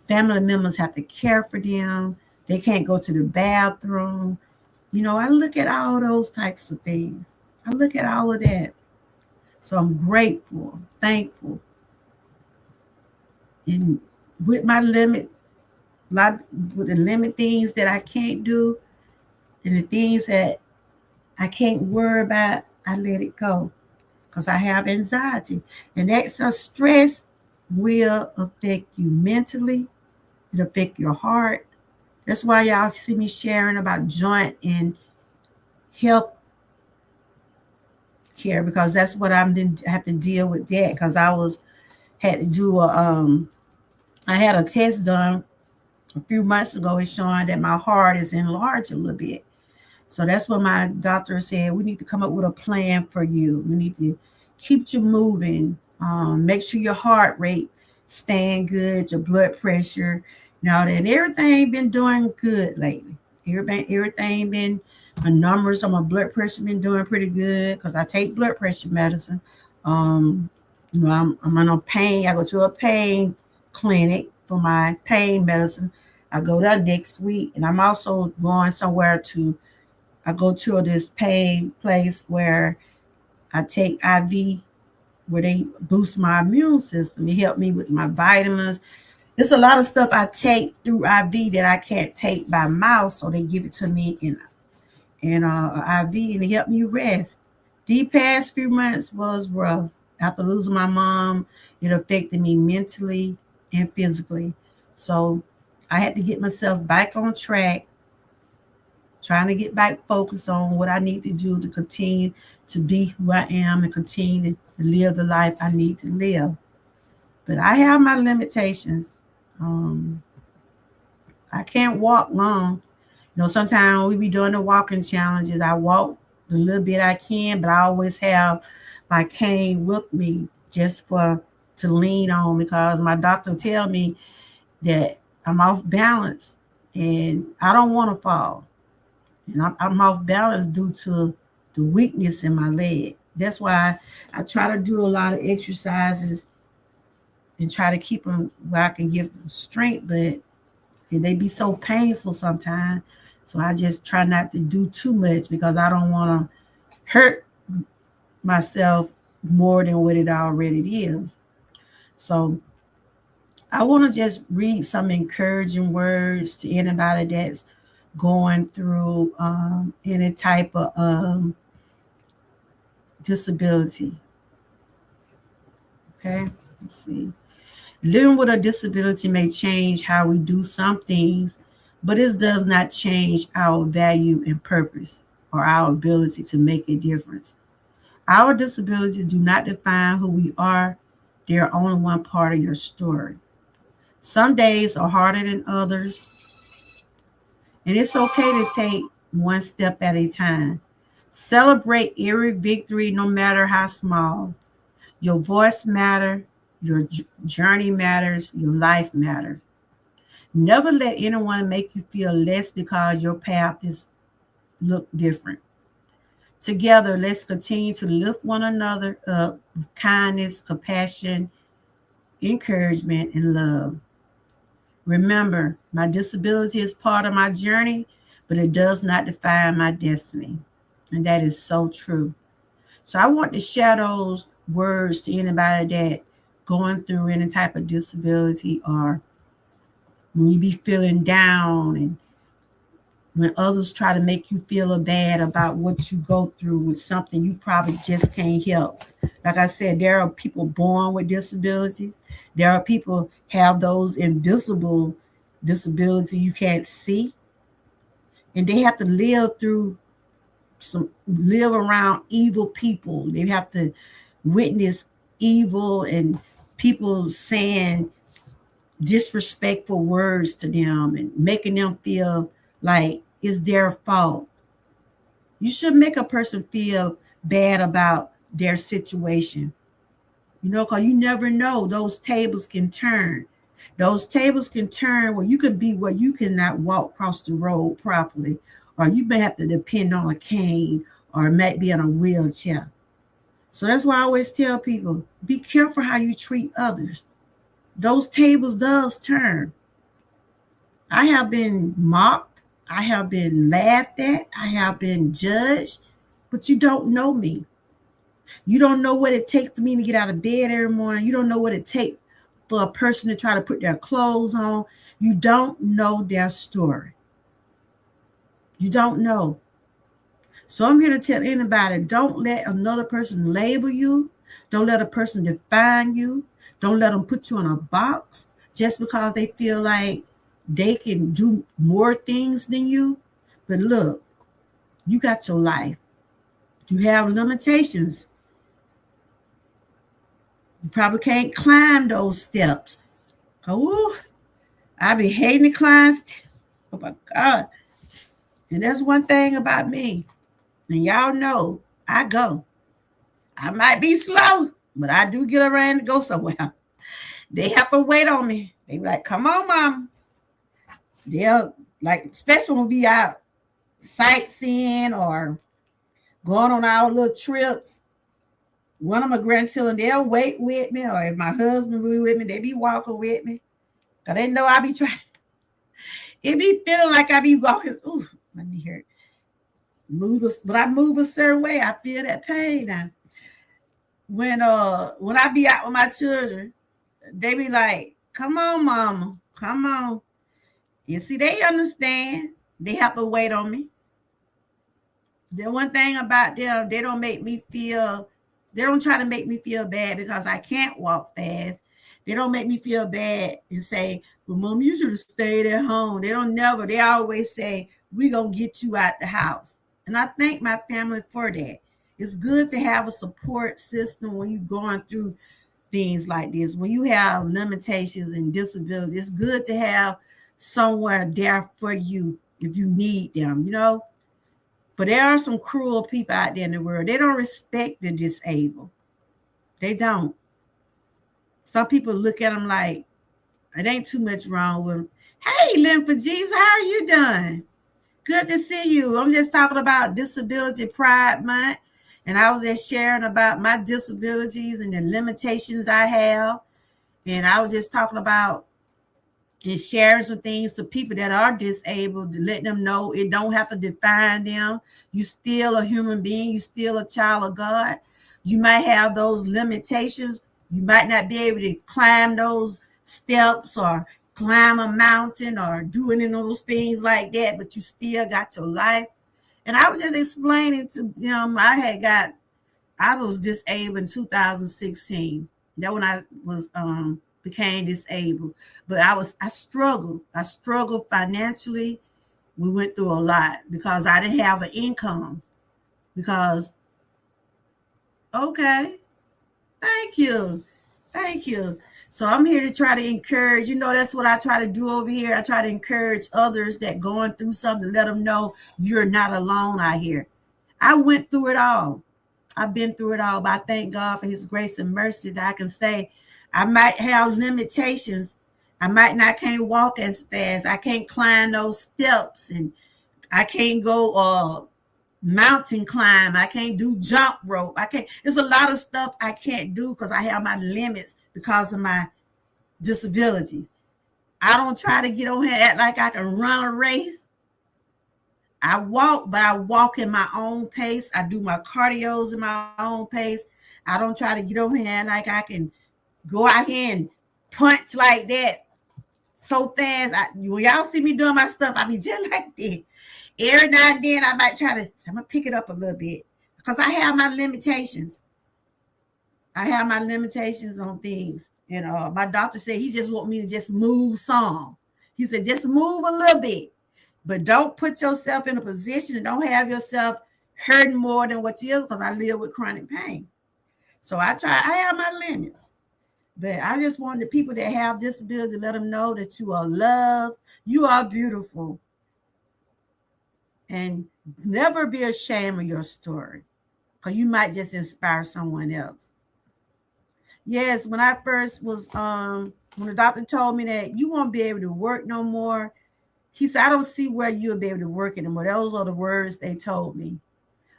Family members have to care for them. They can't go to the bathroom. I look at all those types of things. I look at all of that. So I'm grateful, thankful. And with my with the limit things that I can't do and the things that I can't worry about, I let it go. Because I have anxiety. And that's a stress will affect you mentally. It affect your heart. That's why y'all see me sharing about joint and health care, because that's what I have to deal with that. Because had to do I had a test done a few months ago. It's showing that my heart is enlarged a little bit. So that's what my doctor said. We need to come up with a plan for you. We need to keep you moving. Make sure your heart rate staying good, your blood pressure, that. And everything been doing good lately. Everything been, my numbers on my blood pressure been doing pretty good because I take blood pressure medicine. I'm on a pain. I go to a pain clinic for my pain medicine. I go there next week, and I'm also going somewhere I go to this pain place where I take IV, where they boost my immune system. It help me with my vitamins. There's a lot of stuff I take through IV that I can't take by mouth, so they give it to me in IV, and it helped me rest. These past few months was rough. After losing my mom, it affected me mentally and physically. So I had to get myself back on track, trying to get back focused on what I need to do to continue to be who I am and continue to live the life I need to live. But I have my limitations. I can't walk long. Sometimes we be doing the walking challenges. I walk the little bit I can, but I always have my cane with me just to lean on, because my doctor tell me that I'm off balance and I don't want to fall. And I'm off balance due to the weakness in my leg. That's why I try to do a lot of exercises and try to keep them where I can give them strength, but they be so painful sometimes. So I just try not to do too much because I don't want to hurt myself more than what it already is. So I want to just read some encouraging words to anybody that's going through any type of disability. Okay, let's see. Living with a disability may change how we do some things, but it does not change our value and purpose or our ability to make a difference. Our disabilities do not define who we are. They are only one part of your story. Some days are harder than others, and it's okay to take one step at a time. Celebrate every victory, no matter how small. Your voice matters, your journey matters, your life matters. Never let anyone make you feel less because your path is look different. Together, let's continue to lift one another up with kindness, compassion, encouragement, and love. Remember, my disability is part of my journey, but it does not define my destiny. And that is so true. So I want to share those words to anybody that going through any type of disability, or when you be feeling down, and when others try to make you feel bad about what you go through with something you probably just can't help. Like I said, there are people born with disabilities. There are people have those invisible disability you can't see, and they have to live around evil people. They have to witness evil and people saying disrespectful words to them and making them feel like it's their fault. You should make a person feel bad about their situation, because you never know. Those tables can turn. Those tables can turn where you could be where you cannot walk across the road properly, or you may have to depend on a cane or might be in a wheelchair. So that's why I always tell people, be careful how you treat others. Those tables does turn. I have been mocked. I have been laughed at. I have been judged, but you don't know me. You don't know what it takes for me to get out of bed every morning. You don't know what it takes for a person to try to put their clothes on. You don't know their story. You don't know. So I'm here to tell anybody, don't let another person label you. Don't let a person define you. Don't let them put you in a box just because they feel like they can do more things than you. But look, you got your life. You have limitations. You probably can't climb those steps. Oh, I be hating to climb steps. Oh my God. And that's one thing about me. And y'all know I go. I might be slow, but I do get around to go somewhere. They have to wait on me. They be like, come on, mom. They'll like, especially when we out sightseeing or going on our little trips. One of my grandchildren, they'll wait with me, or if my husband will be with me, they be walking with me. Cause they know I be trying. It be feeling like I be walking. Ooh, my knee hurt. But I move a certain way, I feel that pain now. When I be out with my children, they be like, come on, mama, come on. You see, they understand. They have to wait on me. The one thing about them, they don't try to make me feel bad because I can't walk fast. They don't make me feel bad and say, well, mom, you should have stayed at home. They always say, we gonna get you out the house. And I thank my family for that. It's good to have a support system when you're going through things like this. When you have limitations and disabilities, it's good to have somewhere there for you if you need them. But there are some cruel people out there in the world. They don't respect the disabled. They don't. Some people look at them like, it ain't too much wrong with them. Hey, Lymphogees, how are you doing? Good to see you. I'm just talking about Disability Pride Month. And I was just sharing about my disabilities and the limitations I have. And I was just talking about and sharing some things to people that are disabled to let them know it don't have to define them. You still a human being. You still a child of God. You might have those limitations. You might not be able to climb those steps or climb a mountain or do any of those things like that, but you still got your life. And I was just explaining to them, I was disabled in 2016. That when I was became disabled. But I struggled. I struggled financially. We went through a lot because I didn't have an income. Because okay, thank you. Thank you. So I'm here to try to encourage, that's what I try to do over here. I try to encourage others that going through something, let them know you're not alone out here. I went through it all. I've been through it all, but I thank God for his grace and mercy that I can say I might have limitations. I might not can't walk as fast. I can't climb those steps, and I can't go mountain climb. I can't do jump rope. I can't. There's a lot of stuff I can't do because I have my limits because of my disabilities. I don't try to get on here act like I can run a race. I walk, but I walk in my own pace. I do my cardios in my own pace. I don't try to get on here like I can go out here and punch like that so fast. When y'all see me doing my stuff, I be just like that. Every now and then I might try to, I'm going to pick it up a little bit because I have my limitations. I have my limitations on things. My doctor said he just want me to just move some. He said, just move a little bit, but don't put yourself in a position and don't have yourself hurting more than what you is, because I live with chronic pain. So I have my limits. But I just want the people that have disabilities to let them know that you are loved, you are beautiful, and never be ashamed of your story, because you might just inspire someone else. Yes, when I first was, when the doctor told me that you won't be able to work no more, he said, I don't see where you'll be able to work anymore. Those are the words they told me.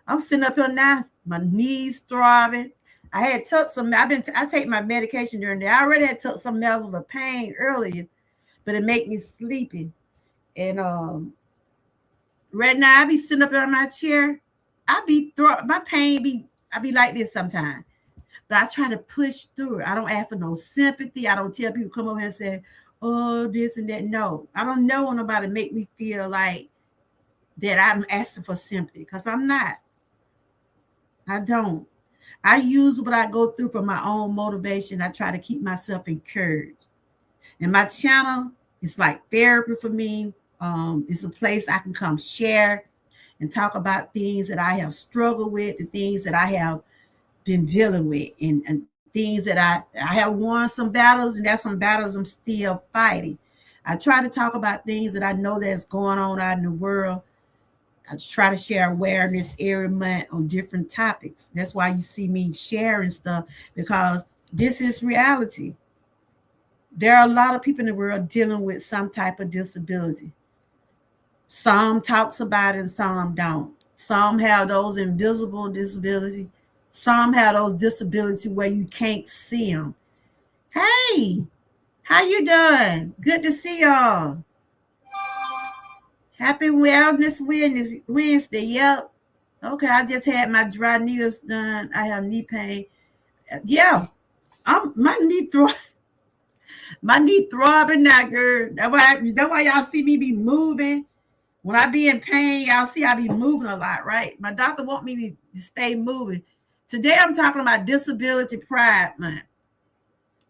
I'm sitting up here now, my knees throbbing. I had took some, I take my medication during the day. I already had took some meds of a pain earlier, but it make me sleepy. And right now I be sitting up in my chair. My pain I be like this sometimes. But I try to push through it. I don't ask for no sympathy. I don't tell people come over here and say, oh, this and that. No, I don't know nobody make me feel like that I'm asking for sympathy, because I'm not. I don't. I use what I go through for my own motivation. I try to keep myself encouraged. And my channel is like therapy for me. It's a place I can come share and talk about things that I have struggled with, the things that I have been dealing with, and things that I have won some battles, and there's some battles I'm still fighting. I try to talk about things that I know that's going on out in the world. I try to share awareness every month on different topics. That's why you see me sharing stuff, because this is reality. There are a lot of people in the world dealing with some type of disability. Some talks about it and some don't. Some have those invisible disabilities. Some have those disabilities where you can't see them. Hey, how you doing? Good to see y'all. Happy Wellness Wednesday. Yep. Okay, I just had my dry needles done. I have knee pain. Yeah, my knee throbbing now, girl. That's why y'all see me be moving. When I be in pain, y'all see I be moving a lot, right? My doctor want me to stay moving. Today I'm talking about Disability Pride Month.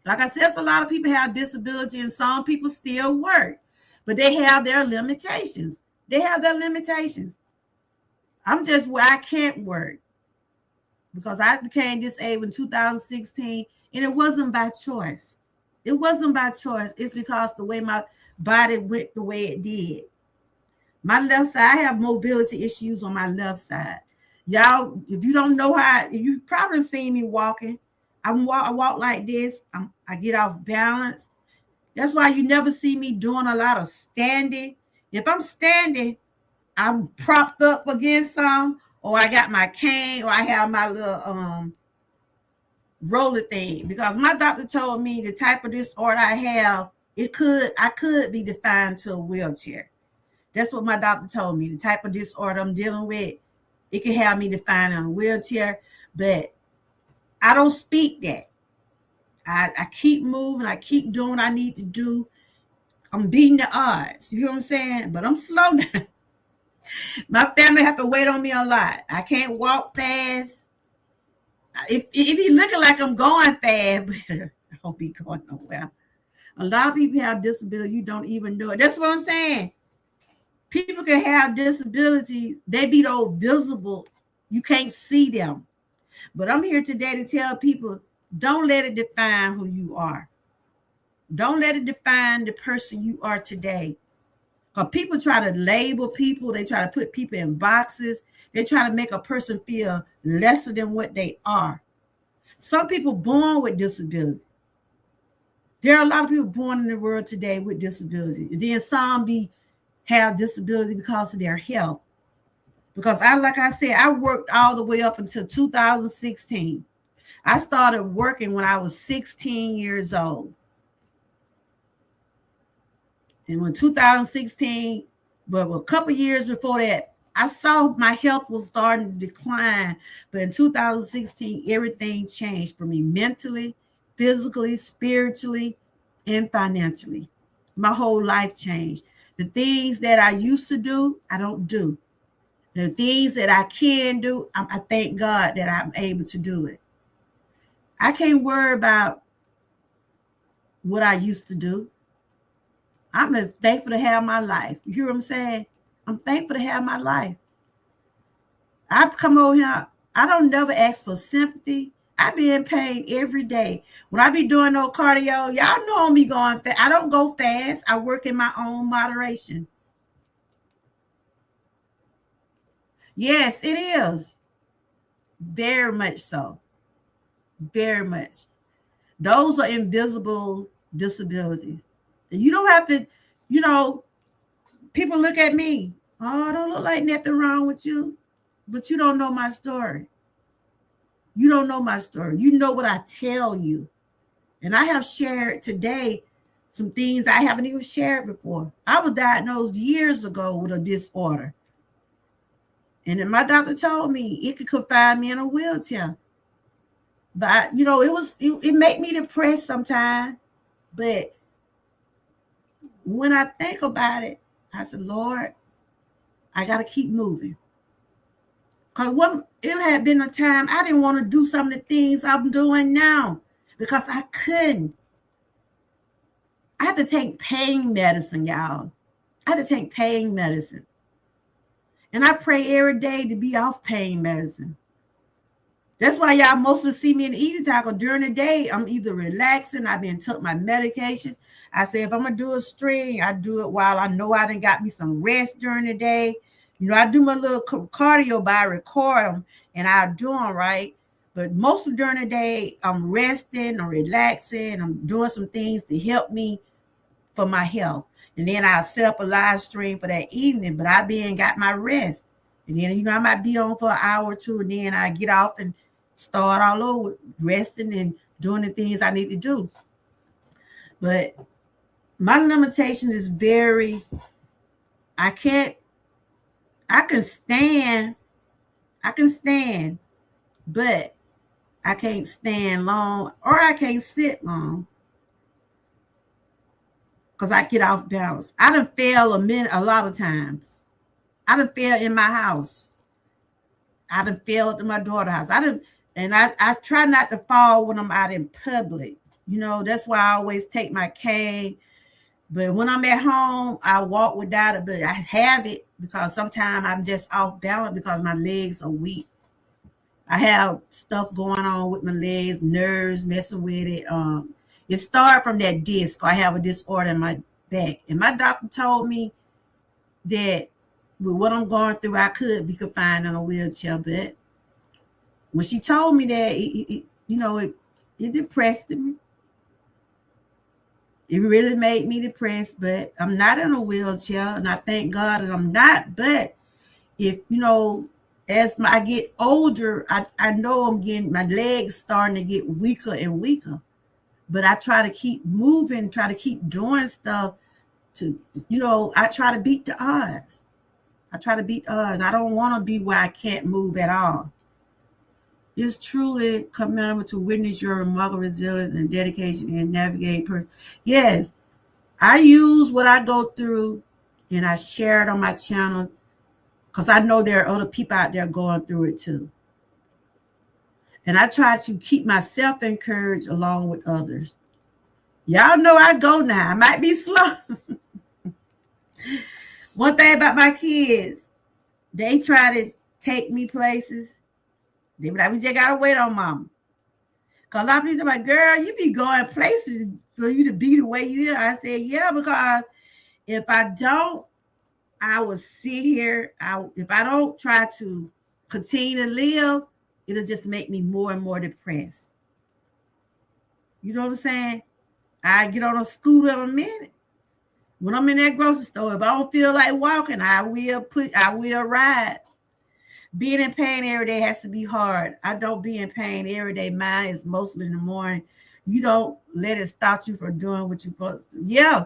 Like I said, a lot of people have disability, and some people still work, but they have their limitations. They have their limitations. I'm just where I can't work because I became disabled in 2016, and it wasn't by choice. It wasn't by choice. It's because the way my body went the way it did. My left side, I have mobility issues on my left side. Y'all, if you don't know how, you probably seen me walking. I walk like this. I get off balance. That's why you never see me doing a lot of standing. If I'm standing, I'm propped up against some, or I got my cane, or I have my little roller thing. Because my doctor told me the type of disorder I have, I could be defined to a wheelchair. That's what my doctor told me. The type of disorder I'm dealing with, it can have me defined in a wheelchair, but I don't speak that. I keep moving. I keep doing what I need to do. I'm beating the odds. You hear what I'm saying? But I'm slow now. My family have to wait on me a lot. I can't walk fast. If you looking like I'm going fast, but I don't be going nowhere. A lot of people have disabilities. You don't even know it. That's what I'm saying. People can have disabilities. They be those visible. You can't see them. But I'm here today to tell people, don't let it define who you are. Don't let it define the person you are today. Because people try to label people, they try to put people in boxes, they try to make a person feel lesser than what they are. Some people born with disability. There are a lot of people born in the world today with disability. And then some have disability because of their health. Because like I said, I worked all the way up until 2016. I started working when I was 16 years old. And when 2016, but a couple years before that, I saw my health was starting to decline. But in 2016, everything changed for me mentally, physically, spiritually, and financially. My whole life changed. The things that I used to do, I don't do. The things that I can do, I thank God that I'm able to do it. I can't worry about what I used to do. I'm just thankful to have my life. You hear what I'm saying? I'm thankful to have my life. I come over here. I don't never ask for sympathy. I be in pain every day. When I be doing no cardio, y'all know I'm be going fast. I don't go fast. I work in my own moderation. Yes, it is. Very much so. Very much. Those are invisible disabilities. And you don't have to, you know, people look at me. Oh, I don't look like nothing wrong with you. But you don't know my story. You don't know my story. You know what I tell you. And I have shared today some things I haven't even shared before. I was diagnosed years ago with a disorder. And then my doctor told me it could confine me in a wheelchair. But it made me depressed sometimes. But when I think about it, I said, Lord, I got to keep moving. Because it had been a time I didn't want to do some of the things I'm doing now because I couldn't. I had to take pain medicine, y'all. I had to take pain medicine. And I pray every day to be off pain medicine. That's why y'all mostly see me in the eating tackle. During the day, I'm either relaxing, I've been took my medication. I say if I'm gonna do a string, I do it while I know I done got me some rest during the day. I do my little cardio by record them, and I do them right. But most of during the day, I'm resting, I'm relaxing, I'm doing some things to help me for my health. And then I set up a live stream for that evening, but I been got my rest. And then, I might be on for an hour or two, and then I get off and start all over, resting and doing the things I need to do. But my limitation is I can stand, but I can't stand long, or I can't sit long because I get off balance. I done fell a lot of times. I done fell in my house. I done fell at my daughter's house. I try not to fall when I'm out in public. That's why I always take my cane. But when I'm at home, I walk without it. But I have it because sometimes I'm just off balance because my legs are weak. I have stuff going on with my legs, nerves messing with it. It started from that disc. I have a disorder in my back. And my doctor told me that with what I'm going through, I could be confined in a wheelchair. But when she told me that, it depressed me. It really made me depressed, but I'm not in a wheelchair, and I thank God that I'm not. But if, as I get older, I know I'm getting, my legs starting to get weaker and weaker. But I try to keep moving, try to keep doing stuff to, I try to beat the odds. I don't want to be where I can't move at all. It's truly commendable to witness your remarkable resilience and dedication in navigating. Yes, I use what I go through and I share it on my channel because I know there are other people out there going through it too. And I try to keep myself encouraged along with others. Y'all know I go now. I might be slow. One thing about my kids, they try to take me places. They be like, we just gotta wait on mama. Cause a lot of people say, like, girl, you be going places for you to be the way you are. I said, yeah, because if I don't, I will sit here. If I don't try to continue to live, it'll just make me more and more depressed. You know what I'm saying? I get on a scooter in a minute. When I'm in that grocery store, if I don't feel like walking, I will ride. Being in pain every day has to be hard. I don't be in pain every day. Mine is mostly in the morning. You don't let it stop you from doing what you're supposed to do. Yeah.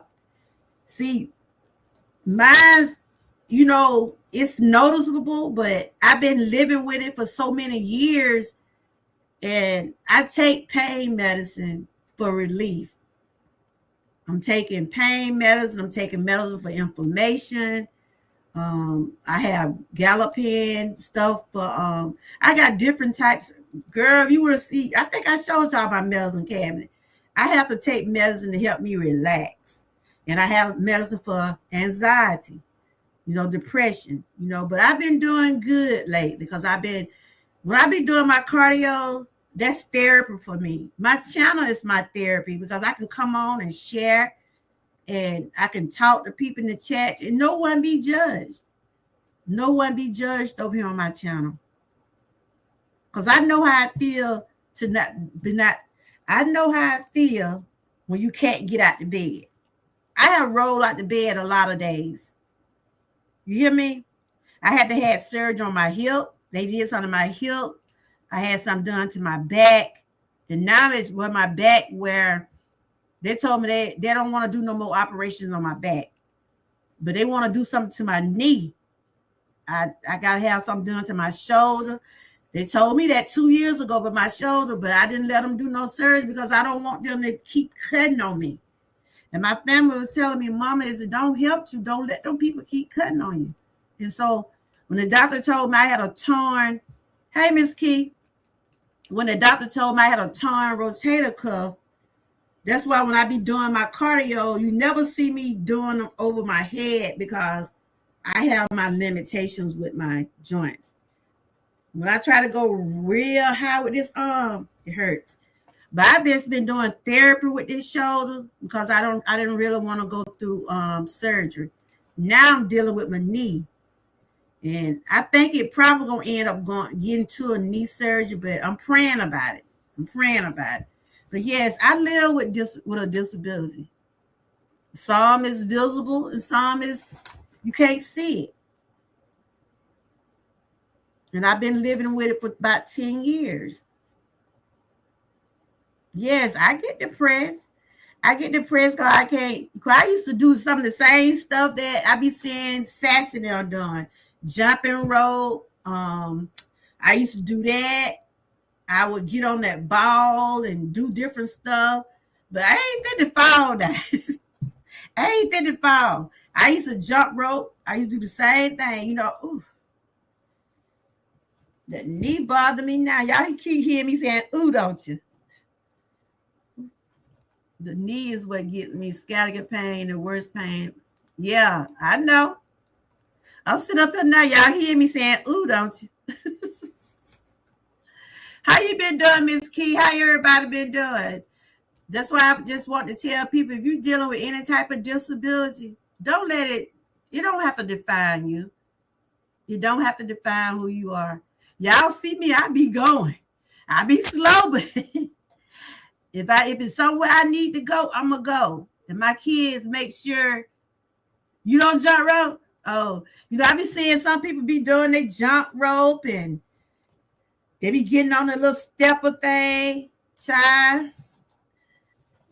See, mine's, it's noticeable, but I've been living with it for so many years. And I take pain medicine for relief. I'm taking pain medicine. I'm taking medicine for inflammation. I have Gallipan stuff for I got different types. Girl, if you were to see, I think I showed y'all my medicine cabinet. I have to take medicine to help me relax. And I have medicine for anxiety, depression, but I've been doing good lately because when I be doing my cardio, that's therapy for me. My channel is my therapy because I can come on and share and I can talk to people in the chat and no one be judged. No one be judged over here on my channel. Because I know how I feel to not, I know how I feel when you can't get out the bed. I have rolled out the bed a lot of days. You hear me? I had to have surgery on my hip. They did something to my hip. I had something done to my back. And now it's where my back where they told me they don't want to do no more operations on my back. But they want to do something to my knee. I got to have something done to my shoulder. They told me that 2 years ago with my shoulder, but I didn't let them do no surgery because I don't want them to keep cutting on me. And my family was telling me, Mama, is it don't help you. Don't let them people keep cutting on you. And so when the doctor told me I had a torn, hey, Miss Key, when the doctor told me I had a torn rotator cuff, that's why when I be doing my cardio, you never see me doing them over my head because I have my limitations with my joints. When I try to go real high with this arm, it hurts. But I've just been doing therapy with this shoulder because I didn't really want to go through surgery. Now I'm dealing with my knee. And I think it probably gonna end up getting to a knee surgery, but I'm praying about it. But yes, I live with a disability. Some is visible and some is you can't see it. And I've been living with it for about 10 years. Yes, I get depressed. Because I can't. Because I used to do some of the same stuff that I be seeing Sassy now doing. Jumping rope. I used to do that. I would get on that ball and do different stuff. But I ain't fit to fall that. I ain't fit to fall. I used to jump rope. I used to do the same thing. Ooh. The knee bother me now. Y'all keep hearing me saying, ooh, don't you? The knee is what gets me scattering pain, the worst pain. Yeah, I know. I'll sit up here now. Y'all hear me saying, ooh, don't you? How you been doing, Miss Key? How everybody been doing? That's why I just want to tell people, if you're dealing with any type of disability, don't let it don't have to define you. You don't have to define who you are. Y'all see me, I be going. I be slow, but if it's somewhere I need to go, I'm gonna go. And my kids make sure you don't jump rope. Oh, I be seeing some people be doing their jump rope and they be getting on a little stepper thing. Child.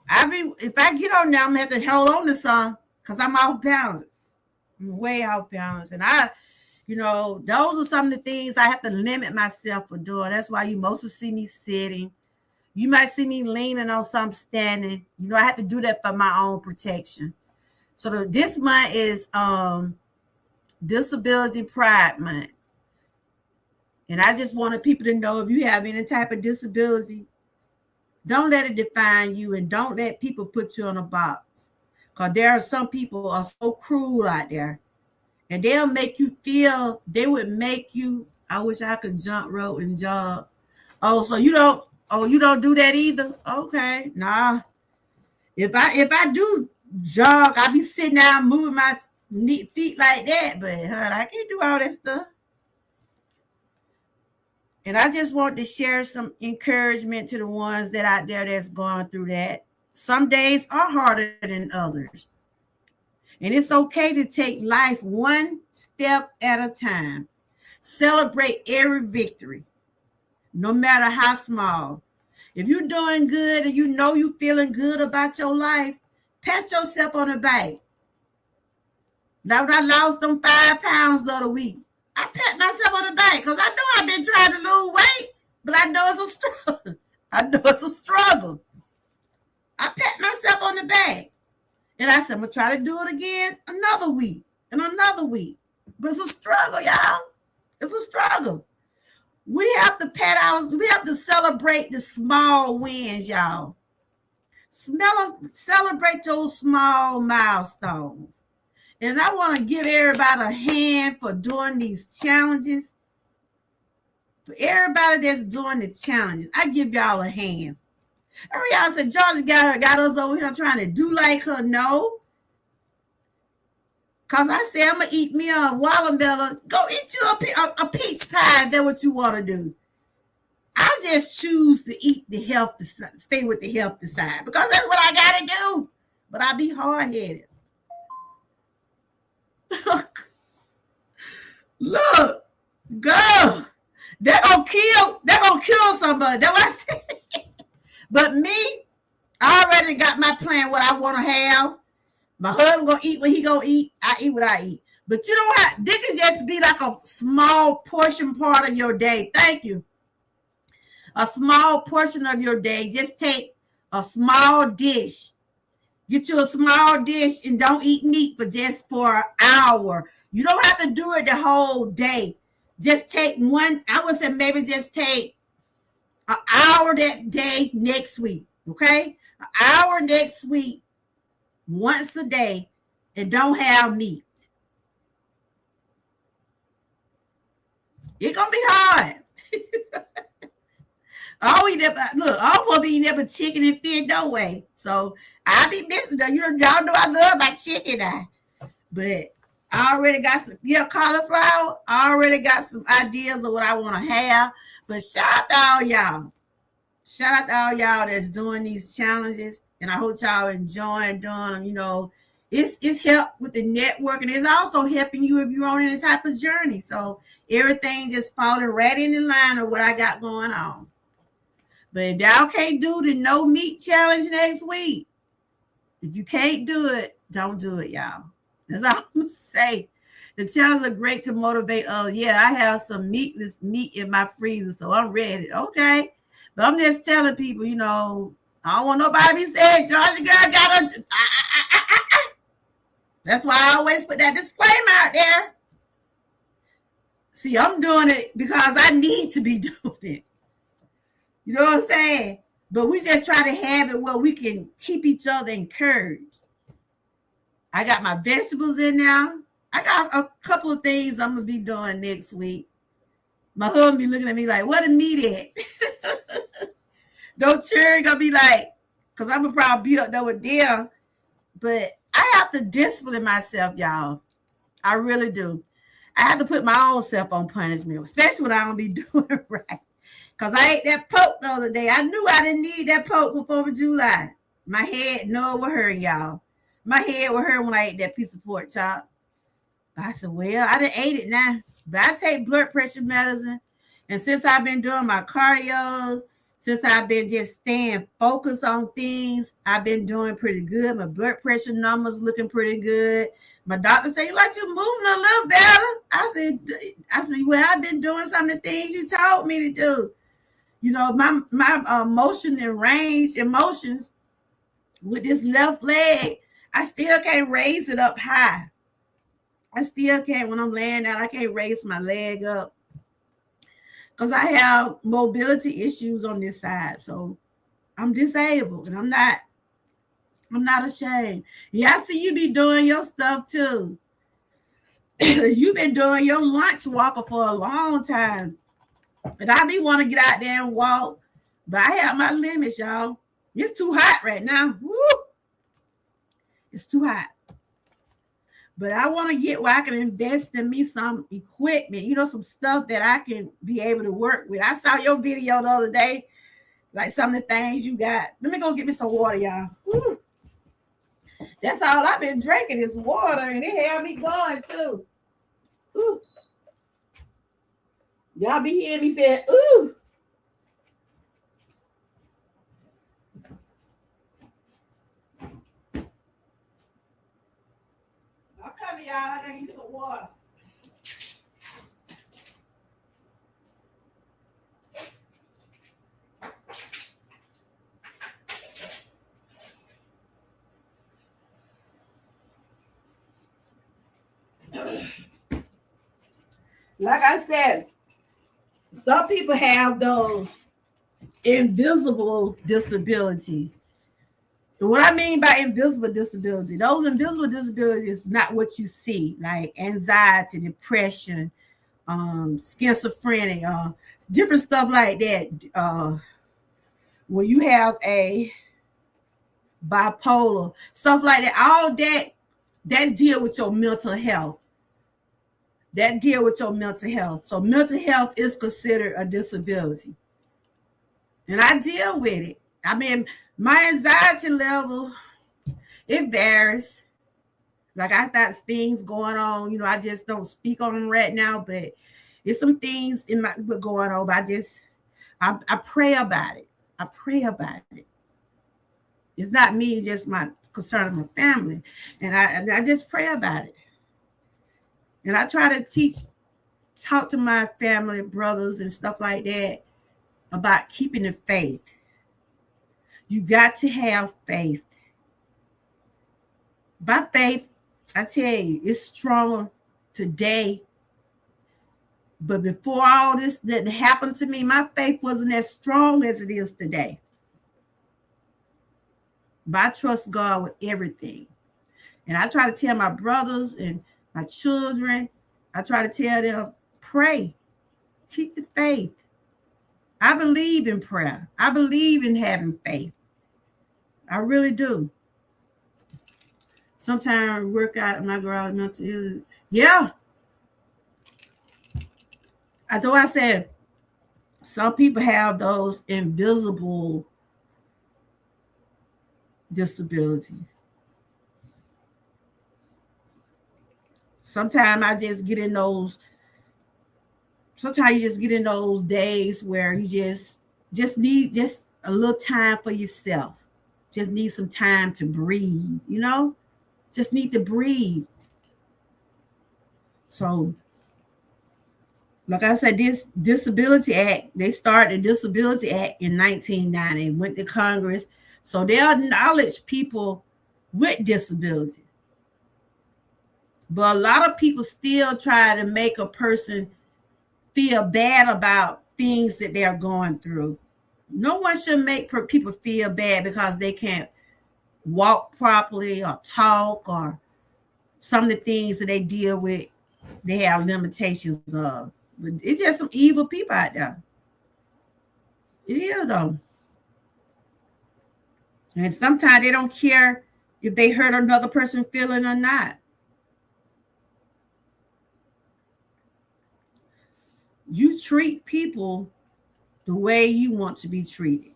If I get on there, I'm gonna have to hold on to some because I'm off balance. I'm way off balance. And those are some of the things I have to limit myself for doing. That's why you mostly see me sitting. You might see me leaning on something standing. I have to do that for my own protection. So this month is Disability Pride Month. And I just wanted people to know, if you have any type of disability, don't let it define you and don't let people put you in a box. Because there are some people are so cruel out there. And they'll make you feel, they would make you, I wish I could jump rope and jog. Oh, so you don't, Oh, you don't do that either? Okay. Nah. If I do jog, I be sitting down moving my feet like that, but I can't do all that stuff. And I just want to share some encouragement to the ones that out there that's going through that. Some days are harder than others. And it's okay to take life one step at a time. Celebrate every victory, no matter how small. If you're doing good and you know you're feeling good about your life, pat yourself on the back. Now, when I lost them 5 pounds the other week, I pat myself on the back because I know I've been trying to lose weight, but I know it's a struggle. I know it's a struggle. I pat myself on the back. And I said, I'm going to try to do it again another week and another week. But it's a struggle, y'all. It's a struggle. We have to celebrate the small wins, y'all. Celebrate those small milestones. And I want to give everybody a hand for doing these challenges. For everybody that's doing the challenges, I give y'all a hand. Y'all said, George got us over here trying to do like her. No. Because I said, I'm going to eat me a watermelon. Go eat you a peach pie if that's what you want to do. I just choose to eat the healthy side, stay with the healthy side, because that's what I got to do. But I be hard-headed. Look, girl, they're gonna kill somebody. That's what I said. But me, I already got my plan, what I want to have. My husband gonna eat what he gonna eat. I eat what I eat. But you don't have, this can just be like a small portion part of your day. Thank you. A small portion of your day. Just take a small dish. Get you a small dish and don't eat meat for an hour. You don't have to do it the whole day. Just take one, I would say maybe just take an hour that day next week. Okay? An hour next week, once a day, and don't have meat. It's gonna be hard. I won't be never chicken and fish no way. So I be missing them. Y'all know I love my chicken now. But I already got some, cauliflower. I already got some ideas of what I want to have. But shout out to all y'all. Shout out to all y'all that's doing these challenges. And I hope y'all enjoying doing them. It's help with the network, and it's also helping you if you're on any type of journey. So everything just falling right in the line of what I got going on. But if y'all can't do the no meat challenge next week, if you can't do it, don't do it, y'all. That's all I'm going to say. The challenges are great to motivate others. Yeah, I have some meatless meat in my freezer, so I'm ready. Okay. But I'm just telling people, I don't want nobody to be saying, Georgia girl got a... That's why I always put that disclaimer out there. See, I'm doing it because I need to be doing it. You know what I'm saying? But we just try to have it where we can keep each other encouraged. I got my vegetables in now. I got a couple of things I'm going to be doing next week. My husband be looking at me like, what the meat at? Don't cheer, going to be like, because I'm going to probably be up there with them. But I have to discipline myself, y'all. I really do. I have to put my own self on punishment, especially when I don't be doing right. Because I ate that pork the other day. I knew I didn't need that pork for 4th of July. My head, no, it would hurt, y'all. My head would hurt when I ate that piece of pork chop. I said, well, I done ate it now. But I take blood pressure medicine. And since I've been doing my cardios, since I've been just staying focused on things, I've been doing pretty good. My blood pressure numbers looking pretty good. My doctor said, you like you moving a little better. I said, well, I've been doing some of the things you told me to do. My motion and range emotions with this left leg, I still can't raise it up high. I still can't, when I'm laying down, I can't raise my leg up because I have mobility issues on this side. So I'm disabled, and I'm not ashamed. Yeah, I see you be doing your stuff too. You've been doing your lunch walker for a long time. But I be want to get out there and walk But I have my limits, y'all. It's too hot right now. Woo! It's too hot. But I want to get where I can invest in me some equipment, some stuff that I can be able to work with. I saw your video the other day, like some of the things you got. Let me go get me some water, y'all. Woo. That's all I've been drinking is water, and it had me going too. Ooh. Y'all be hearing me say, ooh. I'm coming, y'all. I gotta get some water. Like I said, some people have those invisible disabilities. And what I mean by invisible disability, those invisible disabilities is not what you see, like anxiety, depression, schizophrenic, different stuff like that. When you have a bipolar, stuff like that, all that deal with your mental health. That deal with your mental health. So mental health is considered a disability. And I deal with it. I mean, my anxiety level, it varies. Like I got things going on, I just don't speak on them right now, but there's some things in my going on, but I pray about it. I pray about it. It's not me, it's just my concern of my family. And I just pray about it. And I try to talk to my family, brothers, and stuff like that about keeping the faith. You got to have faith. By faith, I tell you, it's stronger today. But before all this that happened to me, my faith wasn't as strong as it is today. But I trust God with everything. And I try to tell my brothers and my children, I try to tell them, pray, keep the faith. I believe in prayer. I believe in having faith. I really do. Sometimes work out my girl mental illness. Yeah. I thought I said some people have those invisible disabilities. Sometimes I just get in those. Sometimes you just get in those days where you just need just a little time for yourself. Just need some time to breathe, Just need to breathe. So, like I said, this Disability Act, they started the Disability Act in 1990, went to Congress. So they acknowledge people with disabilities. But a lot of people still try to make a person feel bad about things that they're going through. No one should make people feel bad because they can't walk properly or talk or some of the things that they deal with, they have limitations of. But it's just some evil people out there. It is, though. And sometimes they don't care if they hurt another person feeling or not. You treat people the way you want to be treated.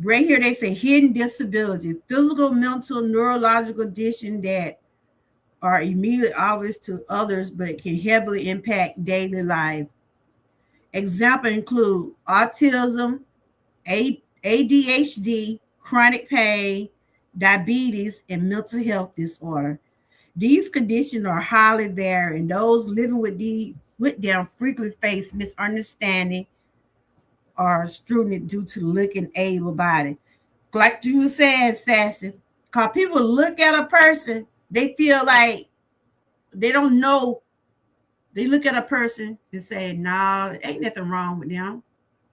Right here, they say hidden disability, physical, mental, neurological condition that are immediately obvious to others, but can heavily impact daily life. Examples include autism, ADHD, chronic pain, diabetes, and mental health disorder. These conditions are highly varied, and those living with them frequently face misunderstanding or scrutiny due to looking able-bodied. Like you said, Sassy, because people look at a person, they feel like they don't know. They look at a person and say, "No, ain't nothing wrong with them."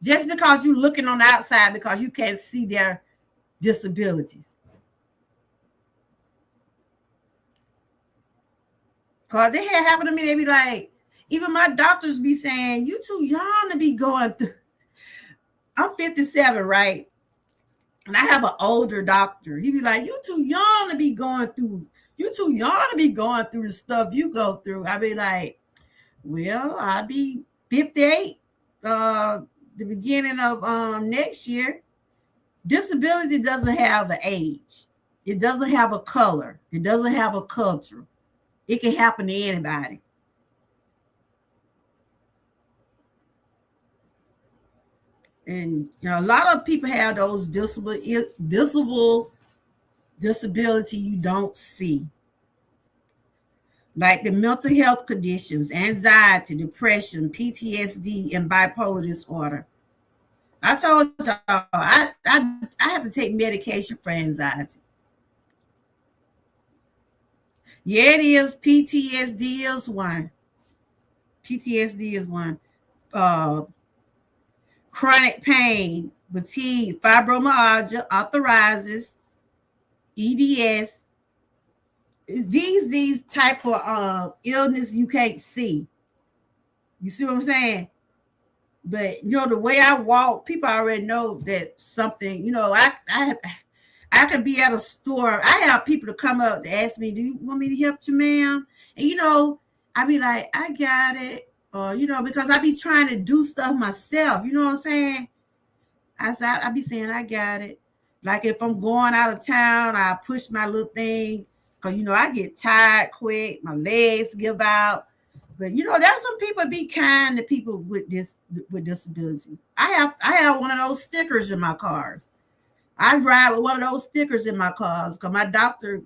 Just because you're looking on the outside because you can't see their disabilities. Because they had happened to me, they be like, even my doctors be saying, "You too young to be going through." I'm 57, right? And I have an older doctor. He be like, "You too young to be going through. You too young to be going through the stuff you go through." I be like, "Well, I'll be 58. Uh, the beginning of next year." Disability doesn't have an age. It doesn't have a color. It doesn't have a culture. It can happen to anybody. And a lot of people have those visible disability you don't see, like the mental health conditions, anxiety, depression, PTSD, and bipolar disorder. I told y'all I have to take medication for anxiety. Yeah, it is. PTSD is one. PTSD is one. Uh, Chronic pain, fatigue, fibromyalgia, arthritis, EDS. These type of illness you can't see. You see what I'm saying? But the way I walk, people already know that something. I could be at a store. I have people to come up to ask me, "Do you want me to help you, ma'am?" And I be like, "I got it," or because I be trying to do stuff myself. You know what I'm saying? I be saying I got it. Like if I'm going out of town, I push my little thing because I get tired quick, my legs give out. But there's some people be kind to people with disabilities. I have one of those stickers in my cars. I drive with one of those stickers in my cars because my doctor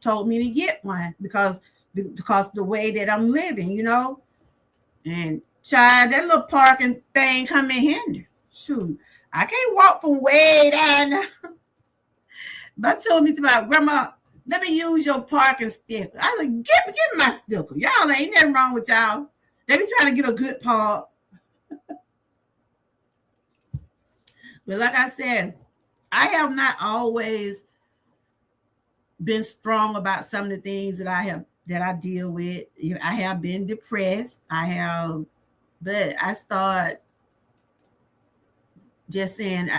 told me to get one because the way that I'm living. And child, that little parking thing come in handy. Shoot, I can't walk from way down there. But told me to my grandma, let me use your parking sticker. I said, give me my sticker. Y'all ain't nothing wrong with y'all. They be trying to get a good park. But like I said, I have not always been strong about some of the things that I deal with. I have been depressed. But I start just saying,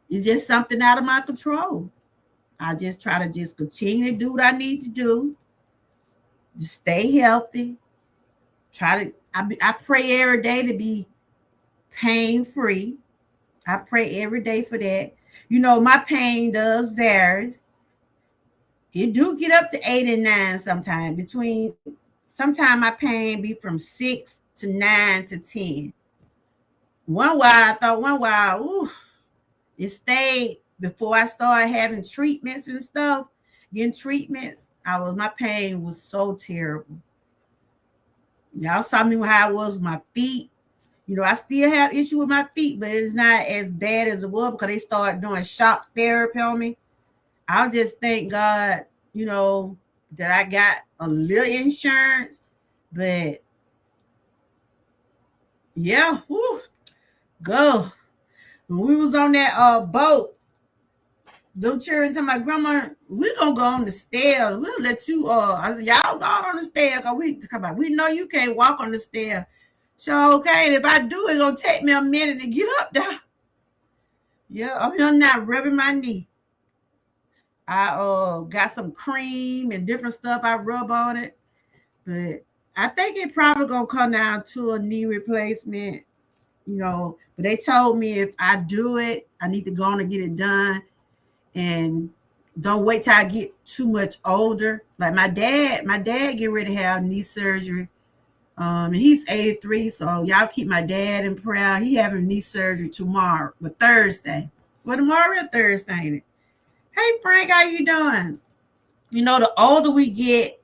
it's just something out of my control. I just try to just continue to do what I need to do. Just stay healthy. I pray every day to be pain free. I pray every day for that. My pain does varies. It do get up to 8 and 9 sometimes. Sometimes my pain be from 6 to 9 to 10. One while, ooh, it stayed before I started having treatments and stuff, getting treatments. My pain was so terrible. Y'all saw me how I was with my feet. I still have issue with my feet, but it's not as bad as it was because they started doing shock therapy on me. I'll just thank God, that I got a little insurance. But yeah, whew, go. When we was on that boat, them children to my grandma, we gonna go on the stairs. We'll let you I said, y'all go on the stairs because we know you can't walk on the stairs. So okay, and if I do, it's gonna take me a minute to get up there. Yeah, I'm here now rubbing my knee. I got some cream and different stuff I rub on it. But I think it probably gonna come down to a knee replacement, But they told me if I do it, I need to go on and get it done. And don't wait till I get too much older. Like my dad get ready to have knee surgery. And he's 83, so y'all keep my dad in prayer. He having knee surgery tomorrow, but Thursday. Well, tomorrow or Thursday, ain't it? Hey Frank, how you doing? The older we get,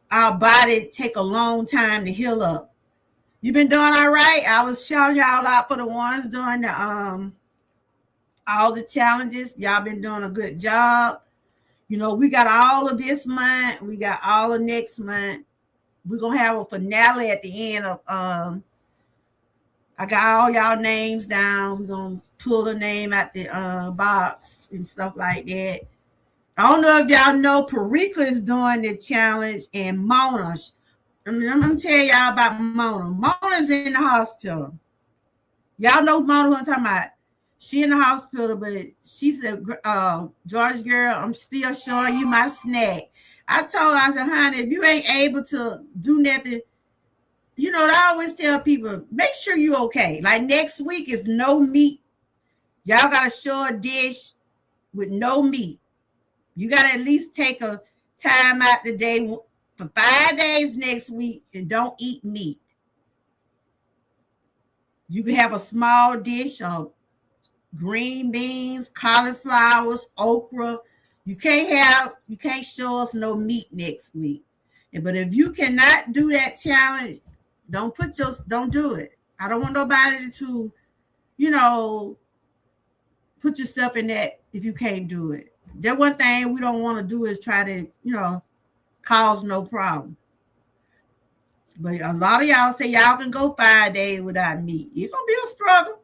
our body take a long time to heal up. You been doing all right? I was shouting y'all out for the ones doing the all the challenges. Y'all been doing a good job. We got all of this month. We got all of next month. We're gonna have a finale at the end of I got all y'all names down. We're gonna pull the name out the box and stuff like that. I don't know if y'all know Parika is doing the challenge and Mona. I'm gonna tell y'all about Mona. Mona's in the hospital. Y'all know Mona who I'm talking about. She in the hospital, but she said, George girl, I'm still showing you my snack. I told her, I said, honey, if you ain't able to do nothing, I always tell people, make sure you okay. Like next week is no meat. Y'all got to show a dish with no meat. You got to at least take a time out the day for 5 days next week and don't eat meat. You can have a small dish of green beans, cauliflowers, okra. You can't show us no meat next week. But if you cannot do that challenge, don't do it. I don't want nobody to, you know, put yourself in that if you can't do it. That one thing we don't want to do is try to, cause no problem. But a lot of y'all say y'all can go 5 days without meat. It's gonna be a struggle.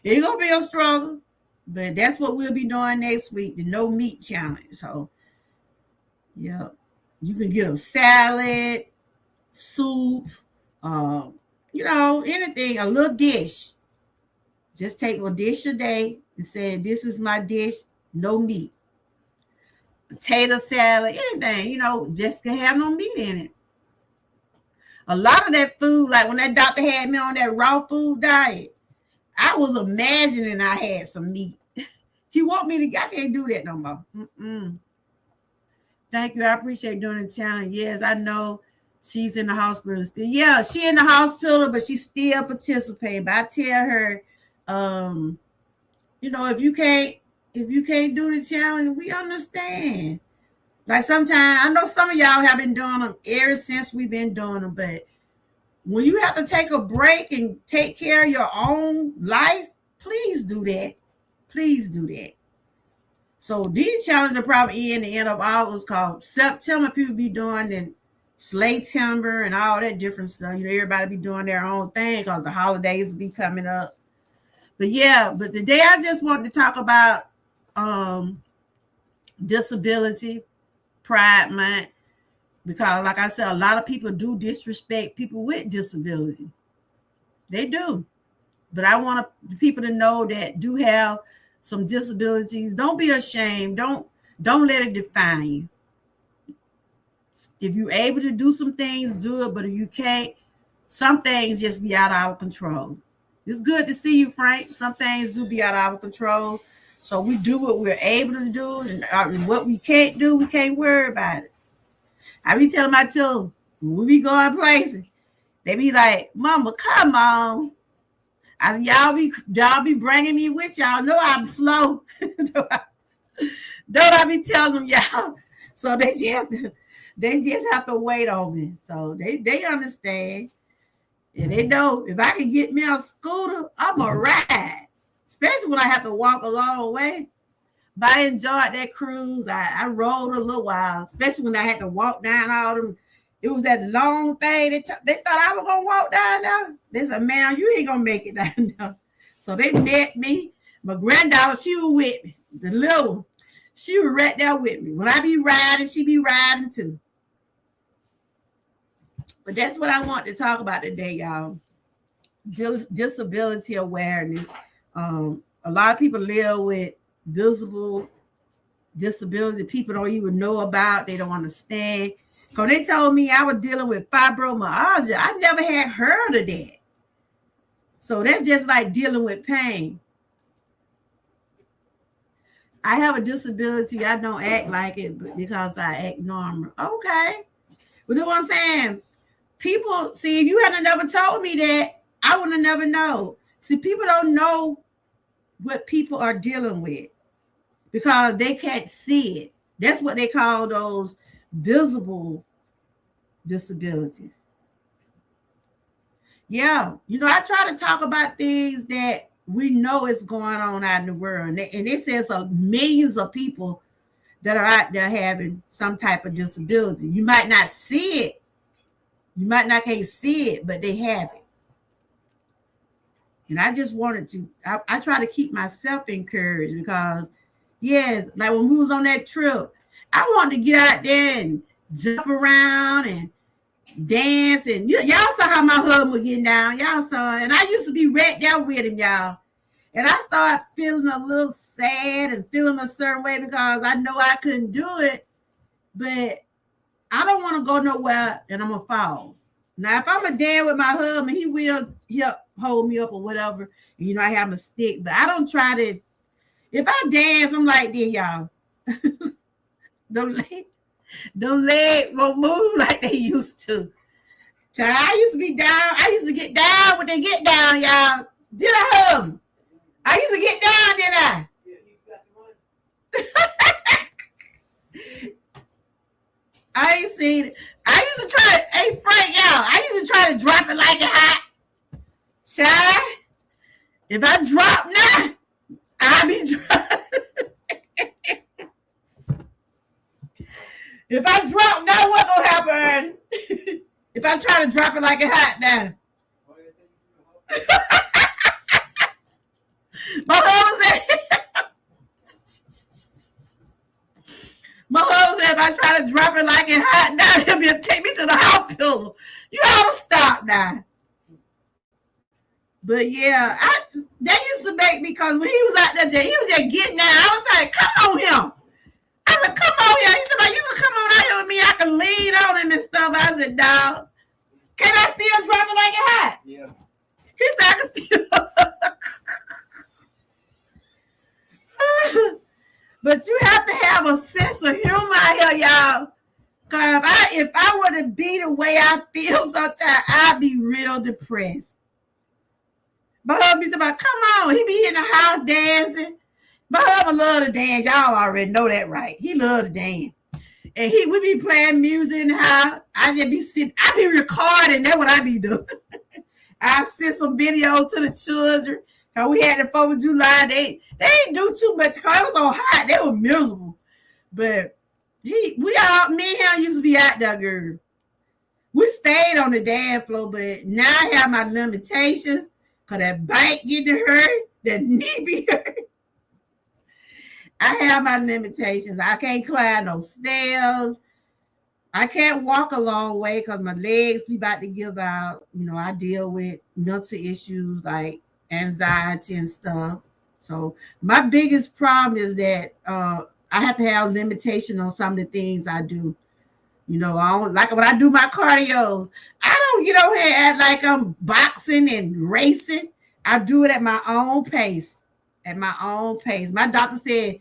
It's gonna be a struggle. But that's what we'll be doing next week, the no meat challenge. So yeah. You can get a salad, soup, anything, a little dish. Just take a dish a day and say, this is my dish, no meat. Potato salad, anything, just to have no meat in it. A lot of that food, like when that doctor had me on that raw food diet, I was imagining I had some meat. He want me to, I can't do that no more. Thank you. I appreciate doing the challenge. Yes, I know she's in the hospital still. Yeah, she in the hospital, but she's still participating. But I tell her, if you can't do the challenge, we understand. Like sometimes I know some of y'all have been doing them ever since we've been doing them, but when you have to take a break and take care of your own life, please do that. Please do that. So these challenges are probably in the end of August, called September. People be doing the sleigh timber and all that different stuff. Everybody be doing their own thing because the holidays be coming up. But today I just wanted to talk about Disability Pride Month, because like I said, a lot of people do disrespect people with disability. They do. But I want people to know that do have some disabilities. Don't be ashamed. Don't let it define you. If you're able to do some things, do it. But if you can't, some things just be out of our control. It's good to see you, Frank. Some things do be out of our control. So we do what we're able to do, and what we can't do, we can't worry about it. I be telling my children, when we be going places, they be like, Mama, come on. Y'all be bringing me with y'all. Know I'm slow. Don't I be telling them, y'all? So they just have to wait on me. So they understand. And they know if I can get me a scooter, I'm going to ride. Especially when I have to walk a long way. But I enjoyed that cruise. I rode a little while, especially when I had to walk down all them. It was that long thing. They thought I was going to walk down there. They said, man, you ain't going to make it down there. So they met me. My granddaughter, she was with me. The little one, she was right there with me. When I be riding, she be riding too. But that's what I want to talk about today, y'all. Disability awareness. A lot of people live with visible disability people don't even know about. They don't understand. Because they told me I was dealing with fibromyalgia. I never had heard of that. So that's just like dealing with pain. I have a disability. I don't act like it because I act normal. Okay. But you know what I'm saying? People, see, if you hadn't never told me that, I would have never known. See, people don't know what people are dealing with because they can't see it. That's what they call those visible disabilities. Yeah, I try to talk about things that we know is going on out in the world. And it says millions of people that are out there having some type of disability. You might not see it. You might not can't see it, but they have it. And I just wanted to, I try to keep myself encouraged because, yes, like when we was on that trip, I wanted to get out there and jump around and dancing. Y'all saw how my husband was getting down. Y'all saw it. And I used to be right there with him, y'all. And I started feeling a little sad and feeling a certain way because I know I couldn't do it. But I don't want to go nowhere and I'm going to fall. Now, if I'm a dance with my husband, he'll hold me up or whatever. And, you know, I have a stick. But I don't try to. If I dance, I'm like this, y'all. Them legs won't move like they used to. So I used to be down. I used to get down when they get down, y'all. Did I hug? I used to get down, did I? I ain't seen it. I used to try to, hey Frank, y'all, I used to try to drop it like it hot. Child, if I drop now, I be dropping. If I drop now, what gonna happen? If I try to drop it like it hot now. My husband said, if I try to drop it like it hot now, he'll be take me to the hospital. You ought to stop now. But yeah, that used to make me, because when he was out there, he was just getting down. I was like, come on him. I said, come on here. He said, you can come on out here with me. I can lean on him and stuff. I said, dog, can I still drop it like it hot? Yeah. He said, I can still. But you have to have a sense of humor out here, y'all. Because if I were to be the way I feel sometimes, I'd be real depressed. But hubby be about, come on. He be in the house dancing. But hubby love to dance. Y'all already know that, right? He love to dance. And we be playing music in the house. I just be sitting. I be recording. That's what I be doing. I send some videos to the children. Cause we had the 4th of July. They didn't do too much because it was so hot. They were miserable. But me and him used to be out there, girl. We stayed on the dance floor, but now I have my limitations. Cause that back getting hurt, that knee be hurt. I have my limitations. I can't climb no stairs. I can't walk a long way because my legs be about to give out. You know, I deal with mental issues like anxiety and stuff. So my biggest problem is that I have to have limitation on some of the things I do. You know, I don't like when I do my cardio. I don't get over here and act like I'm boxing and racing. I do it at my own pace. At my own pace. My doctor said,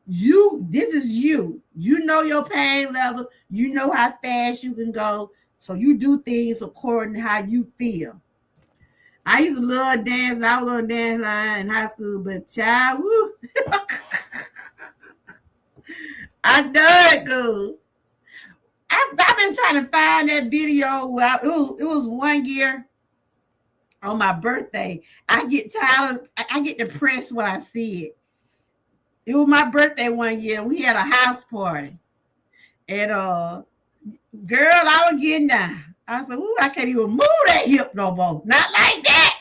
this is you. You know your pain level. You know how fast you can go. So you do things according to how you feel. I used to love dance. I was on a dance line in high school, but child, woo. I know it good. I've been trying to find that video. It was one year on my birthday. I get tired. I get depressed when I see it. It was my birthday one year. We had a house party. And girl, I was getting down. I said, ooh, I can't even move that hip no more. Not like that.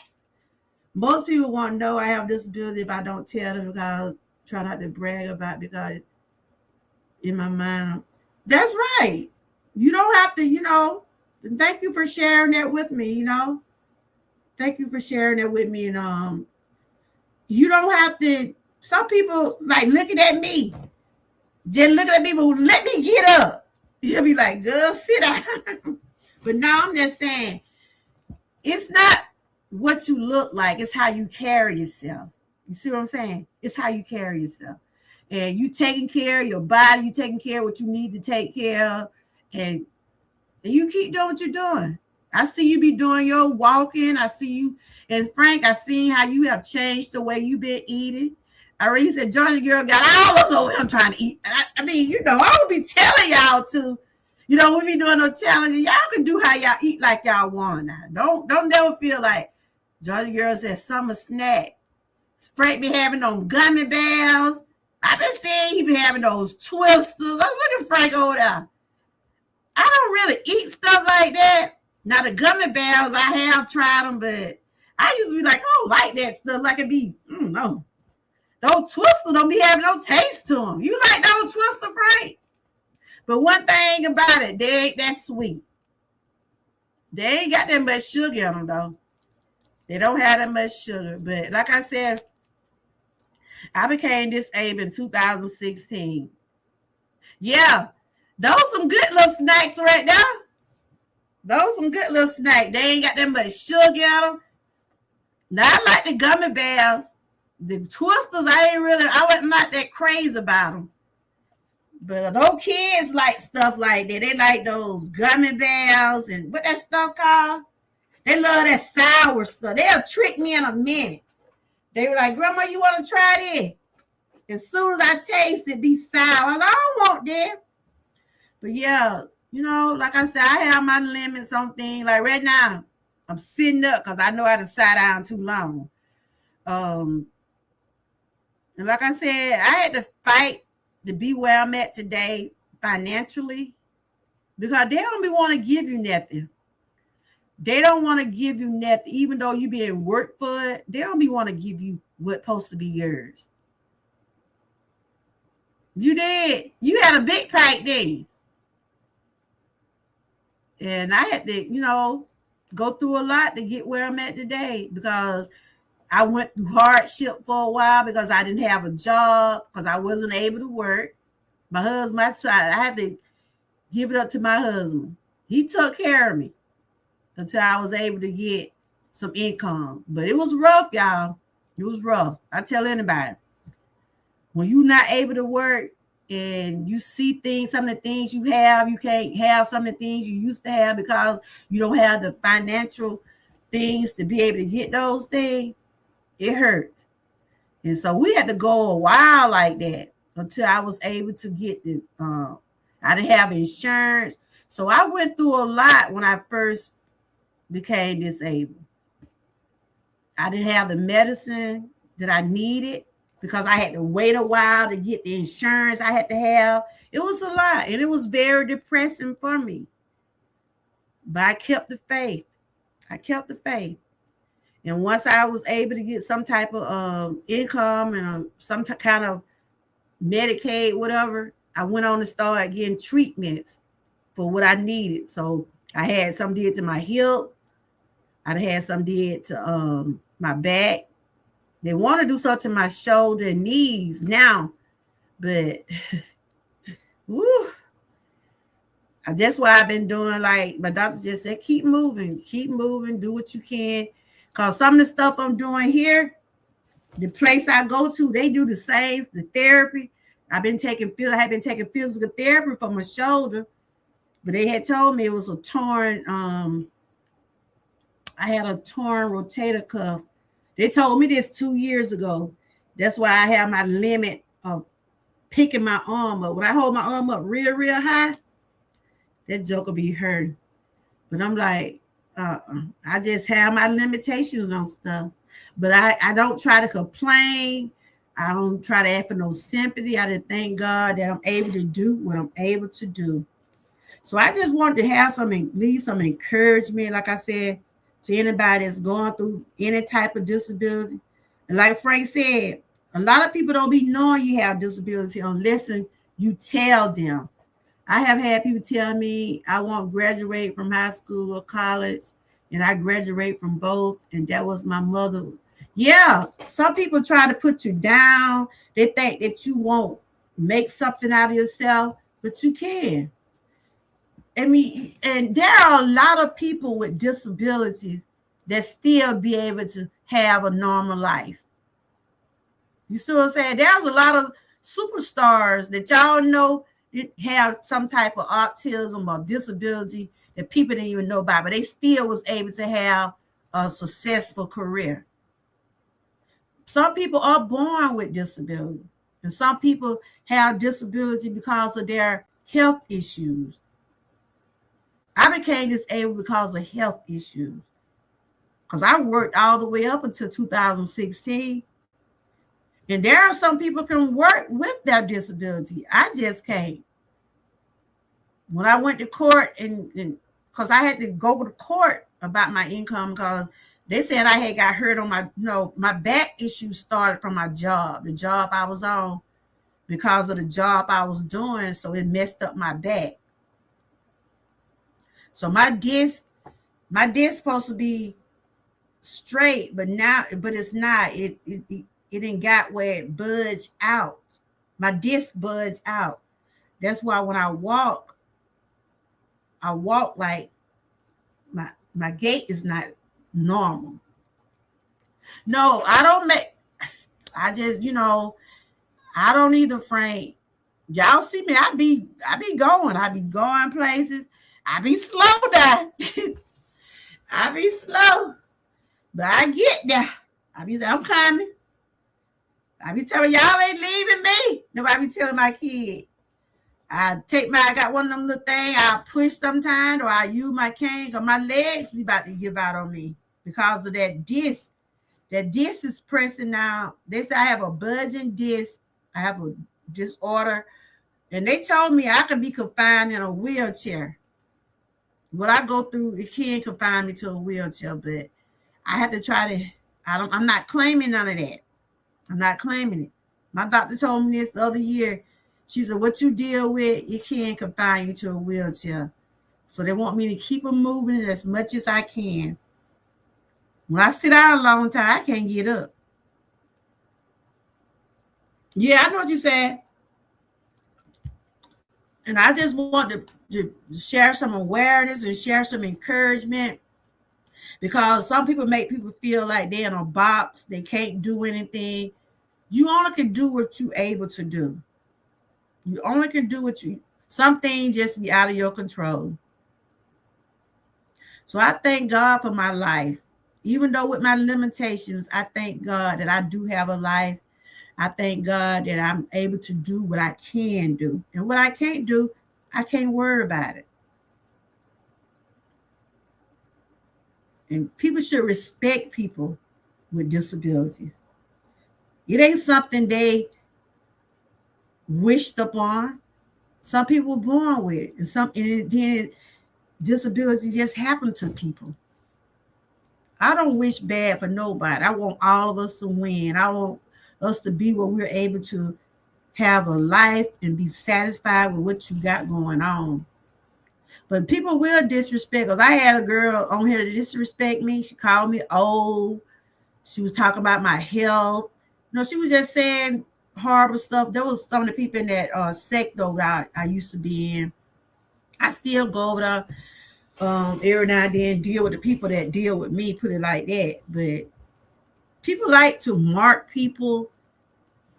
Most people want to know I have disability if I don't tell them, because I try not to brag about it, because in my mind, that's right. You don't have to, you know. Thank you for sharing that with me, you know. Thank you for sharing that with me. And you don't have to. Some people like looking at me, just looking at me, but let me get up. You'll be like, girl, sit down. But now I'm just saying, it's not what you look like, it's how you carry yourself. You see what I'm saying? It's how you carry yourself. And you taking care of your body, you taking care of what you need to take care of, and you keep doing what you're doing. I see you be doing your walking. I see you, and Frank, I seen how you have changed the way you've been eating. I already said, Johnny girl got all us over him trying to eat. I mean, you know, I would be telling y'all to, you know, we be doing no challenges. Y'all can do how y'all eat like y'all want now. Don't never feel like Johnny girl said summer snack. Frank be having those gummy bears. I've been seeing he be having those twisters. Look at Frank over there. I don't really eat stuff like that. Now the gummy bears, I have tried them, but I used to be like, I don't like that stuff. Like it be, no. Those twisters don't be having no taste to them. You like those twisters, Frank? But one thing about it, they ain't that sweet. They ain't got that much sugar in them though. They don't have that much sugar. But like I said, I became disabled in 2016. Yeah, those some good little snacks right there. Those some good little snacks. They ain't got that much sugar in them. Now I like the gummy bears. The twisters, I wasn't not that crazy about them. But those kids like stuff like that. They like those gummy bears and what that stuff called? They love that sour stuff. They'll trick me in a minute. They were like, Grandma, you want to try this? As soon as I taste it, be sour. I don't want that. But yeah, like I said, I have my limits on things. Like right now, I'm sitting up because I know I done sat down too long. And like I said, I had to fight to be where I'm at today financially because they don't be want to give you nothing. They don't want to give you nothing, even though you being worked for it. They don't be want to give you what's supposed to be yours. You did. You had a big fight then. And I had to, go through a lot to get where I'm at today because I went through hardship for a while because I didn't have a job, because I wasn't able to work. My husband, I had to give it up to my husband. He took care of me until I was able to get some income. But it was rough, y'all. It was rough. I tell anybody. When you're not able to work and you see things, some of the things you have, you can't have some of the things you used to have because you don't have the financial things to be able to get those things, it hurts. And so we had to go a while like that until I was able to get I didn't have insurance. So I went through a lot when I first became disabled. I didn't have the medicine that I needed because I had to wait a while to get the insurance I had to have. It was a lot, and it was very depressing for me. But I kept the faith. And once I was able to get some type of income and some kind of Medicaid, whatever, I went on to start getting treatments for what I needed. So I had some did to my hip. I had some did to my back. They want to do something to my shoulder and knees now, but woo, that's why I've been doing, like my doctor just said, keep moving, do what you can. Because some of the stuff I'm doing here, the place I go to, they do the same, the therapy. I've been taking physical therapy for my shoulder, but they had told me it was a torn, I had a torn rotator cuff. They told me this 2 years ago. That's why I have my limit of picking my arm up. When I hold my arm up real, real high, that joke will be hurt. But I'm like, I just have my limitations on stuff. But I don't try to complain. I don't try to ask for no sympathy. I just thank God that I'm able to do what I'm able to do. So I just wanted to have leave some encouragement, like I said, to anybody that's going through any type of disability. And like Frank said, a lot of people don't be knowing you have disability unless you tell them. I have had people tell me I won't graduate from high school or college, and I graduate from both, and that was my mother. Yeah, some people try to put you down. They think that you won't make something out of yourself, but you can. I mean, and there are a lot of people with disabilities that still be able to have a normal life. You see what I'm saying? There's a lot of superstars that y'all know have some type of autism or disability that people didn't even know about, but they still was able to have a successful career. Some people are born with disability, and some people have disability because of their health issues. I became disabled because of health issues. Because I worked all the way up until 2016. And there are some people can work with their disability. I just can't. When I went to court, and because I had to go to court about my income, because they said I had got hurt on my back issue started from my job, the job I was on, because of the job I was doing. So it messed up my back. So my disc My disc supposed to be straight, but it's not. It ain't got where it budged out. My disc budged out. That's why when I walk like my gait is not normal. No, I don't make. I just I don't need a frame. Y'all see me? I be going places. I be slow down. I be slow, but I get there. I'm coming. I be telling y'all ain't leaving me. Nobody be telling my kid. I got one of them little things. I push sometimes, or I use my cane, because my legs be about to give out on me because of that disc. That disc is pressing now. They say I have a budging disc. I have a disorder. And they told me I could be confined in a wheelchair. What I go through, it can confine me to a wheelchair, but I have to try to, I'm not claiming none of that. I'm not claiming it. My doctor told me this the other year. She said, what you deal with, it can confine you to a wheelchair. So they want me to keep them moving as much as I can. When I sit down a long time, I can't get up. Yeah, I know what you said. And I just want to share some awareness and share some encouragement, because some people make people feel like they're in a box. They can't do anything. You only can do what you're able to do. You only can do some things just be out of your control. So I thank God for my life. Even though with my limitations, I thank God that I do have a life. I thank God that I'm able to do what I can do. And what I can't do, I can't worry about it. And people should respect people with disabilities. It ain't something they wished upon. Some people were born with it, and then disabilities just happen to people. I don't wish bad for nobody. I want all of us to win. I want us to be where we're able to have a life and be satisfied with what you got going on. But people will disrespect us. I had a girl on here to disrespect me. She called me old. She was talking about my health. She was just saying horrible stuff. There was some of the people in that sect though that I used to be in. I still go over there every now and then, deal with the people that deal with me, put it like that. But people like to mark people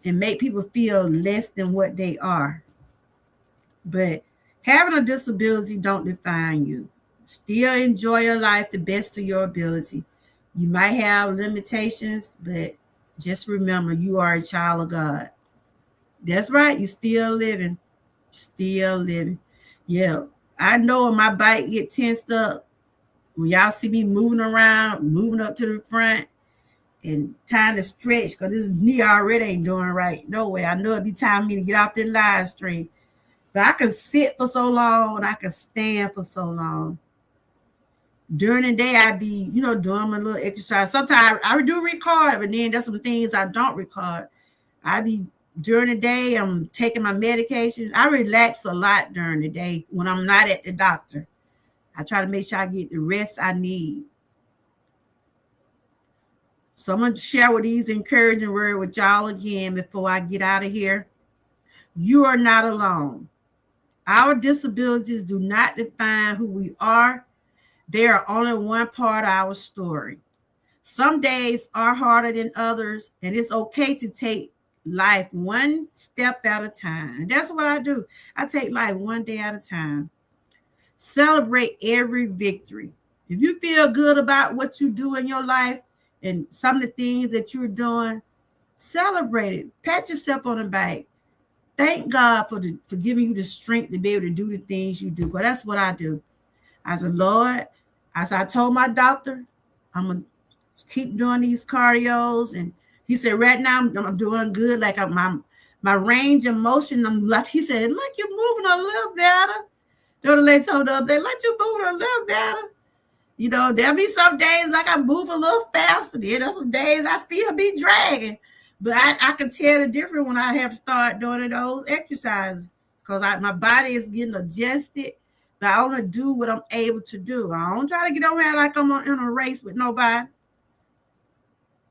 and make people feel less than what they are. But having a disability don't define you. Still enjoy your life the best of your ability. You might have limitations, but just remember you are a child of God. That's right. You still living. Still living. Yeah. I know when my bike get tensed up, when y'all see me moving around, moving up to the front and trying to stretch, because this knee already ain't doing right. No way. I know it'd be time for me to get off the live stream. But I can sit for so long and I can stand for so long. During the day, I be, doing my little exercise. Sometimes I do record, but then there's some things I don't record. I be during the day, I'm taking my medication. I relax a lot during the day when I'm not at the doctor. I try to make sure I get the rest I need. So I'm going to share with these encouraging words with y'all again before I get out of here. You are not alone. Our disabilities do not define who we are. They are only one part of our story. Some days are harder than others, and it's okay to take life one step at a time. And that's what I do. I take life one day at a time. Celebrate every victory. If you feel good about what you do in your life and some of the things that you're doing, celebrate it. Pat yourself on the back. Thank God for giving you the strength to be able to do the things you do. Because that's what I do. I said, Lord, as I told my doctor, I'm going to keep doing these cardios. And he said, right now I'm doing good. Like my range of motion, he said, like you're moving a little better. The lady told the other day, like you moving a little better. There'll be some days like I move a little faster. There's some days I still be dragging. But I can tell the difference when I have started doing those exercises, because my body is getting adjusted But I only do what I'm able to do. I don't try to get over here like I'm in a race with nobody.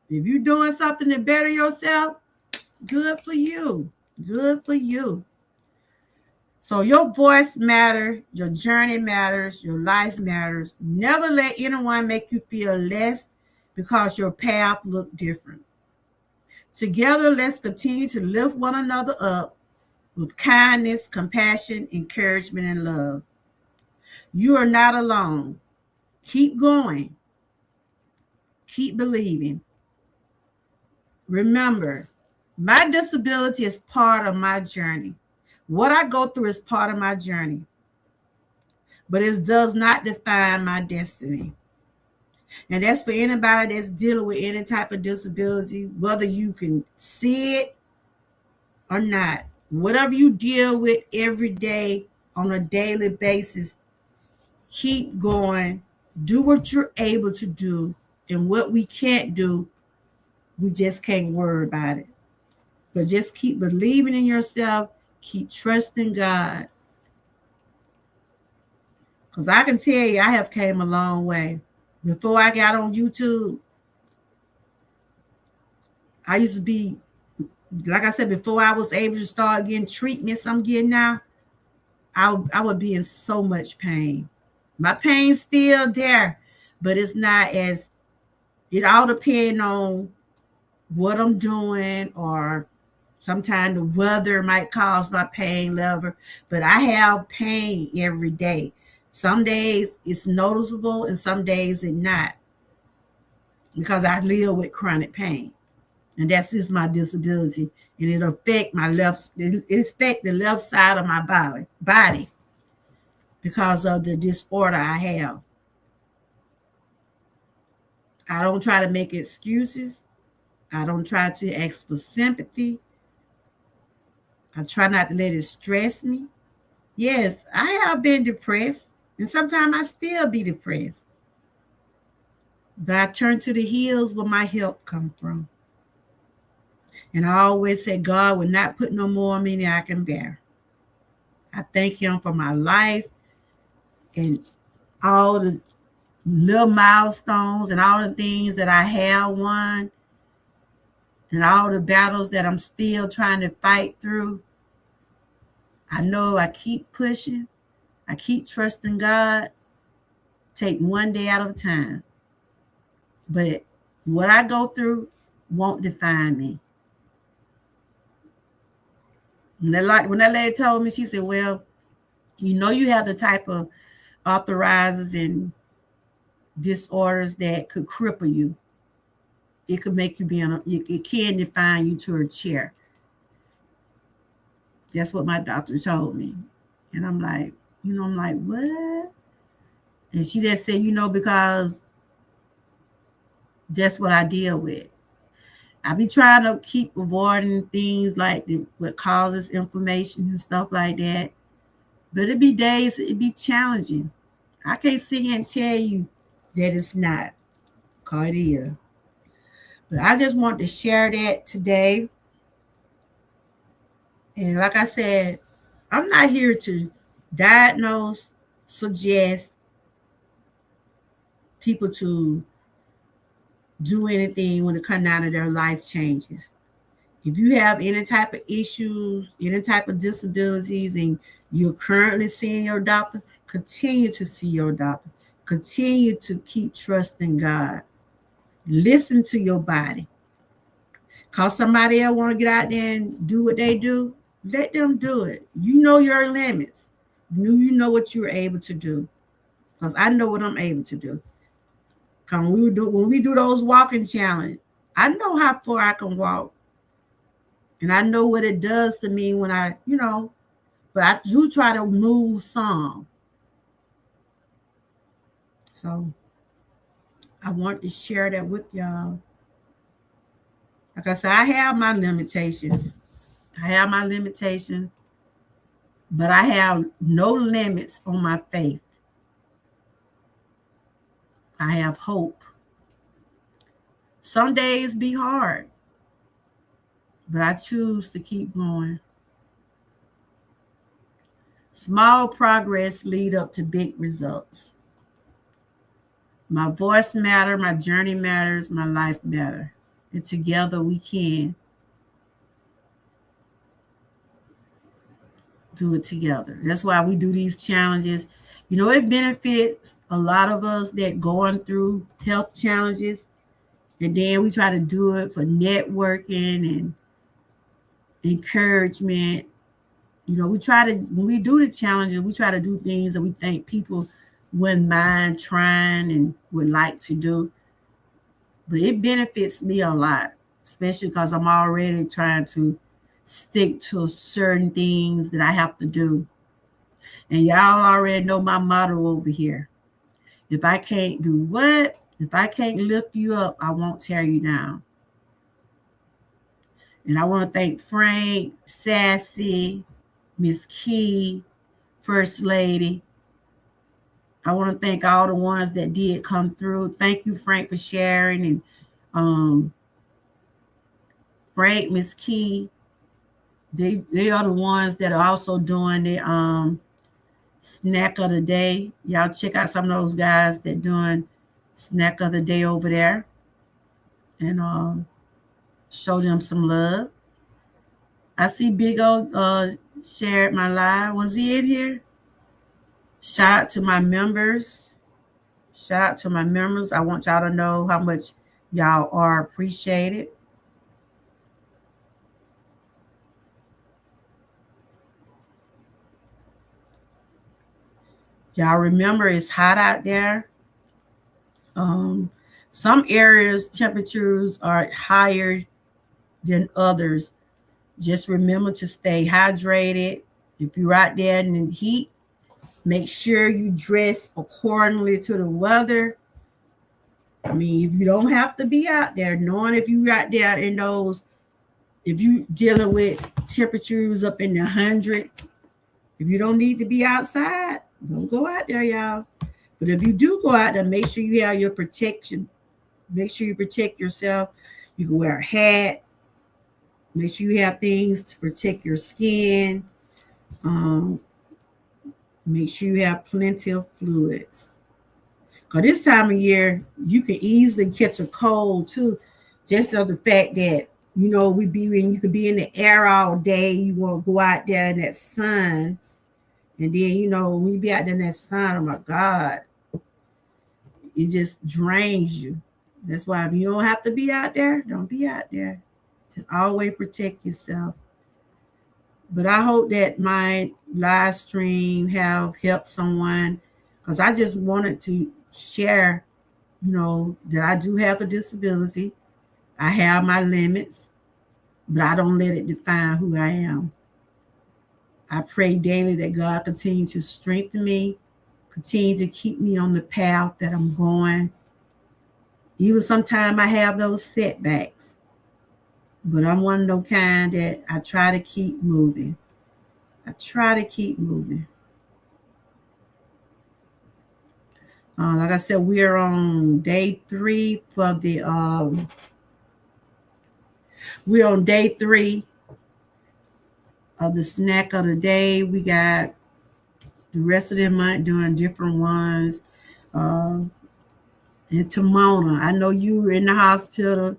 If you're doing something to better yourself, good for you. Good for you. So your voice matters, your journey matters, your life matters. Never let anyone make you feel less because your path look different. Together, let's continue to lift one another up with kindness, compassion, encouragement, and love. You are not alone. Keep going. Keep believing. Remember, my disability is part of my journey. What I go through is part of my journey, but it does not define my destiny. And that's for anybody that's dealing with any type of disability, whether you can see it or not. Whatever you deal with every day on a daily basis, keep going. Do what you're able to do. And what we can't do, we just can't worry about it. But just keep believing in yourself. Keep trusting God. Because I can tell you, I have came a long way. Before I got on YouTube, I used to be, like I said, before I was able to start getting treatments I'm getting now, I would be in so much pain. My pain's still there, but it's not as, it all depends on what I'm doing, or sometimes the weather might cause my pain level, but I have pain every day. Some days it's noticeable and some days it's not, because I live with chronic pain. And that's just my disability. And it affect it affect the left side of my body because of the disorder I have. I don't try to make excuses. I don't try to ask for sympathy. I try not to let it stress me. Yes, I have been depressed, and sometimes I still be depressed. But I turn to the hills where my help come from. And I always say, God will not put no more on me than I can bear. I thank him for my life and all the little milestones and all the things that I have won and all the battles that I'm still trying to fight through. I know I keep pushing. I keep trusting God. Take one day at a time. But what I go through won't define me. When that lady told me, she said, well, you know you have the type of authorizers and disorders that could cripple you. It could make you it can define you to a chair. That's what my doctor told me. And I'm like, I'm like, what? And she just said, because that's what I deal with. I be trying to keep avoiding things like what causes inflammation and stuff like that. But it be days, it be challenging. I can't sit here and tell you that it's not, because it is. But I just want to share that today. And like I said, I'm not here to diagnose, suggest people to do anything when it comes out of their life changes. If you have any type of issues, any type of disabilities, and you're currently seeing your doctor, continue to see your doctor. Continue to keep trusting God. Listen to your body. Cause somebody else want to get out there and do what they do, let them do it. You know your limits. You know what you're able to do. Because I know what I'm able to do. Cause when we do those walking challenge, I know how far I can walk. And I know what it does to me when but I do try to move some. So I want to share that with y'all. Like I said, I have my limitations. But I have no limits on my faith. I have hope. Some days be hard, but I choose to keep going. Small progress lead up to big results. My voice matters, my journey matters, my life matters. And together we can do it together. That's why we do these challenges. You know, it benefits a lot of us that going through health challenges. And then we try to do it for networking and encouragement. You know, we try to, when we do the challenges, we try to do things that we think people wouldn't mind trying and would like to do. But it benefits me a lot, especially because I'm already trying to stick to certain things that I have to do. And y'all already know my motto over here. If I can't do what? If I can't lift you up, I won't tear you down. And I want to thank Frank, Sassy, Miss Key, First Lady. I want to thank all the ones that did come through. Thank you, Frank, for sharing. And Frank, Miss Key, they are the ones that are also doing the snack of the day. Y'all check out some of those guys that doing snack of the day over there. And show them some love. I see Big O shared my live. Was he in here? Shout out to my members. Shout out to my members. I want y'all to know how much y'all are appreciated. Y'all remember it's hot out there. Some areas temperatures are higher than others. Just remember to stay hydrated. If you're out there in the heat, make sure you dress accordingly to the weather. I mean, if you don't have to be out there, knowing if you're out there in those, if you're dealing with temperatures up in the 100, if you don't need to be outside, don't go out there, y'all. But if you do go out there, make sure you have your protection. Make sure you protect yourself. You can wear a hat. Make sure you have things to protect your skin. Make sure you have plenty of fluids. Because this time of year, you can easily catch a cold too. Just of the fact that, you know, you could be in the air all day. You want to go out there in that sun. And then, you know, when you be out there in that sun, oh my God, it just drains you. That's why if you don't have to be out there, don't be out there. Just always protect yourself. But I hope that my live stream have helped someone, because I just wanted to share, you know, that I do have a disability. I have my limits, but I don't let it define who I am. I pray daily that God continue to strengthen me, continue to keep me on the path that I'm going. Even sometimes I have those setbacks, but I'm one of those kind that I try to keep moving. I try to keep moving. Like I said, we are on day 3 for the we're on day 3 of the snack of the day. We got the rest of the month doing different ones. And Timona, I know you were in the hospital.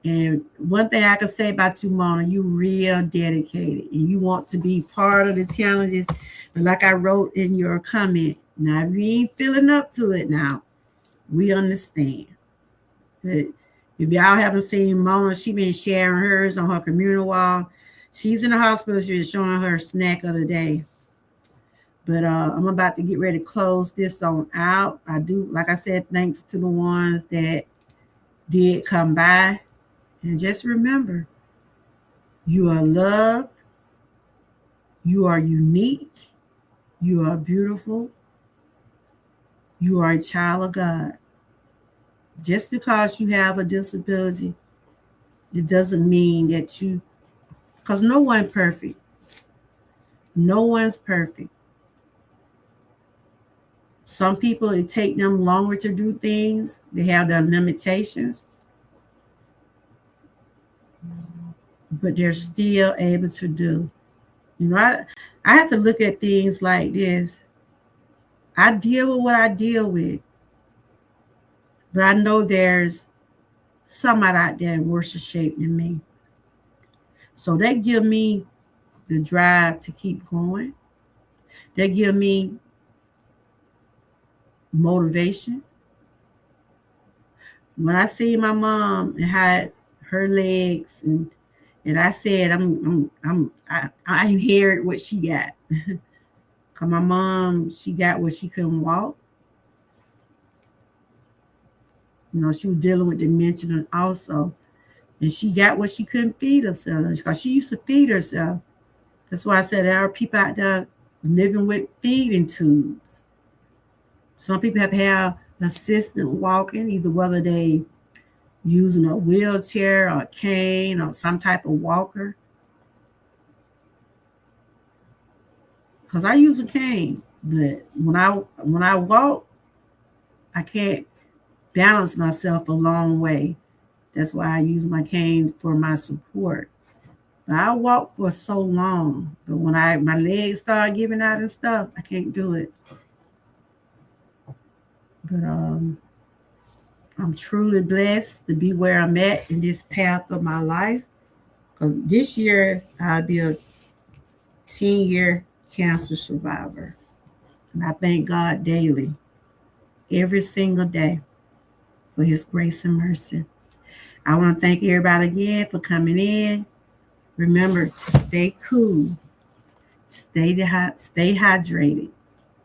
And one thing I can say about you, Mona, you real dedicated and you want to be part of the challenges. But like I wrote in your comment, now if you ain't feeling up to it now, we understand. But if y'all haven't seen Mona, she been sharing hers on her community wall. She's in the hospital. She's showing her snack of the day. But I'm about to get ready to close this on out. I do, like I said, thanks to the ones that did come by. And just remember, you are loved. You are unique. You are beautiful. You are a child of God. Just because you have a disability, it doesn't mean that you, because no one's perfect. No one's perfect. Some people, it take them longer to do things. They have their limitations. But they're still able to do. You know, I have to look at things like this. I deal with what I deal with, but I know there's somebody out there in worse shape than me. So that give me the drive to keep going. That give me motivation. When I see my mom and had her legs and I said I inherit what she got. Cause my mom, she got what she couldn't walk. You know, she was dealing with dementia also. And she got what she couldn't feed herself. Because she used to feed herself. That's why I said there are people out there living with feeding tubes. Some people have to have assistant walking, either whether they using a wheelchair or a cane or some type of walker. Because I use a cane, but when I walk, I can't balance myself a long way. That's why I use my cane for my support. But I walk for so long, but when my legs start giving out and stuff, I can't do it. But I'm truly blessed to be where I'm at in this path of my life. Because this year I'll be a 10-year cancer survivor. And I thank God daily, every single day, for his grace and mercy. I want to thank everybody again for coming in. Remember to stay cool, stay hydrated,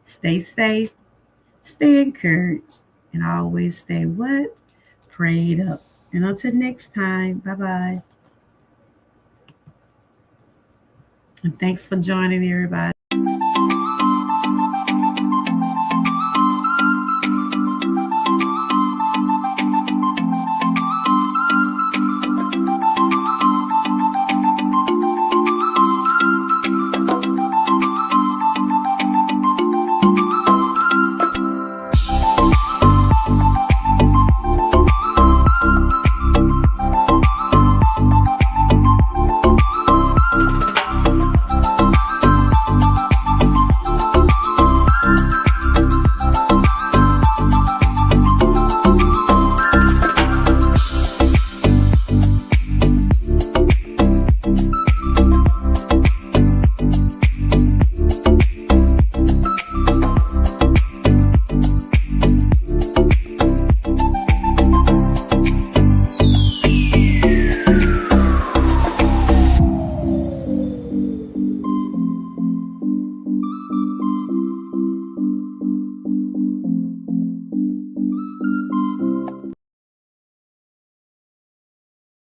stay safe, stay encouraged, and always stay what? Prayed up. And until next time, bye-bye. And thanks for joining, everybody.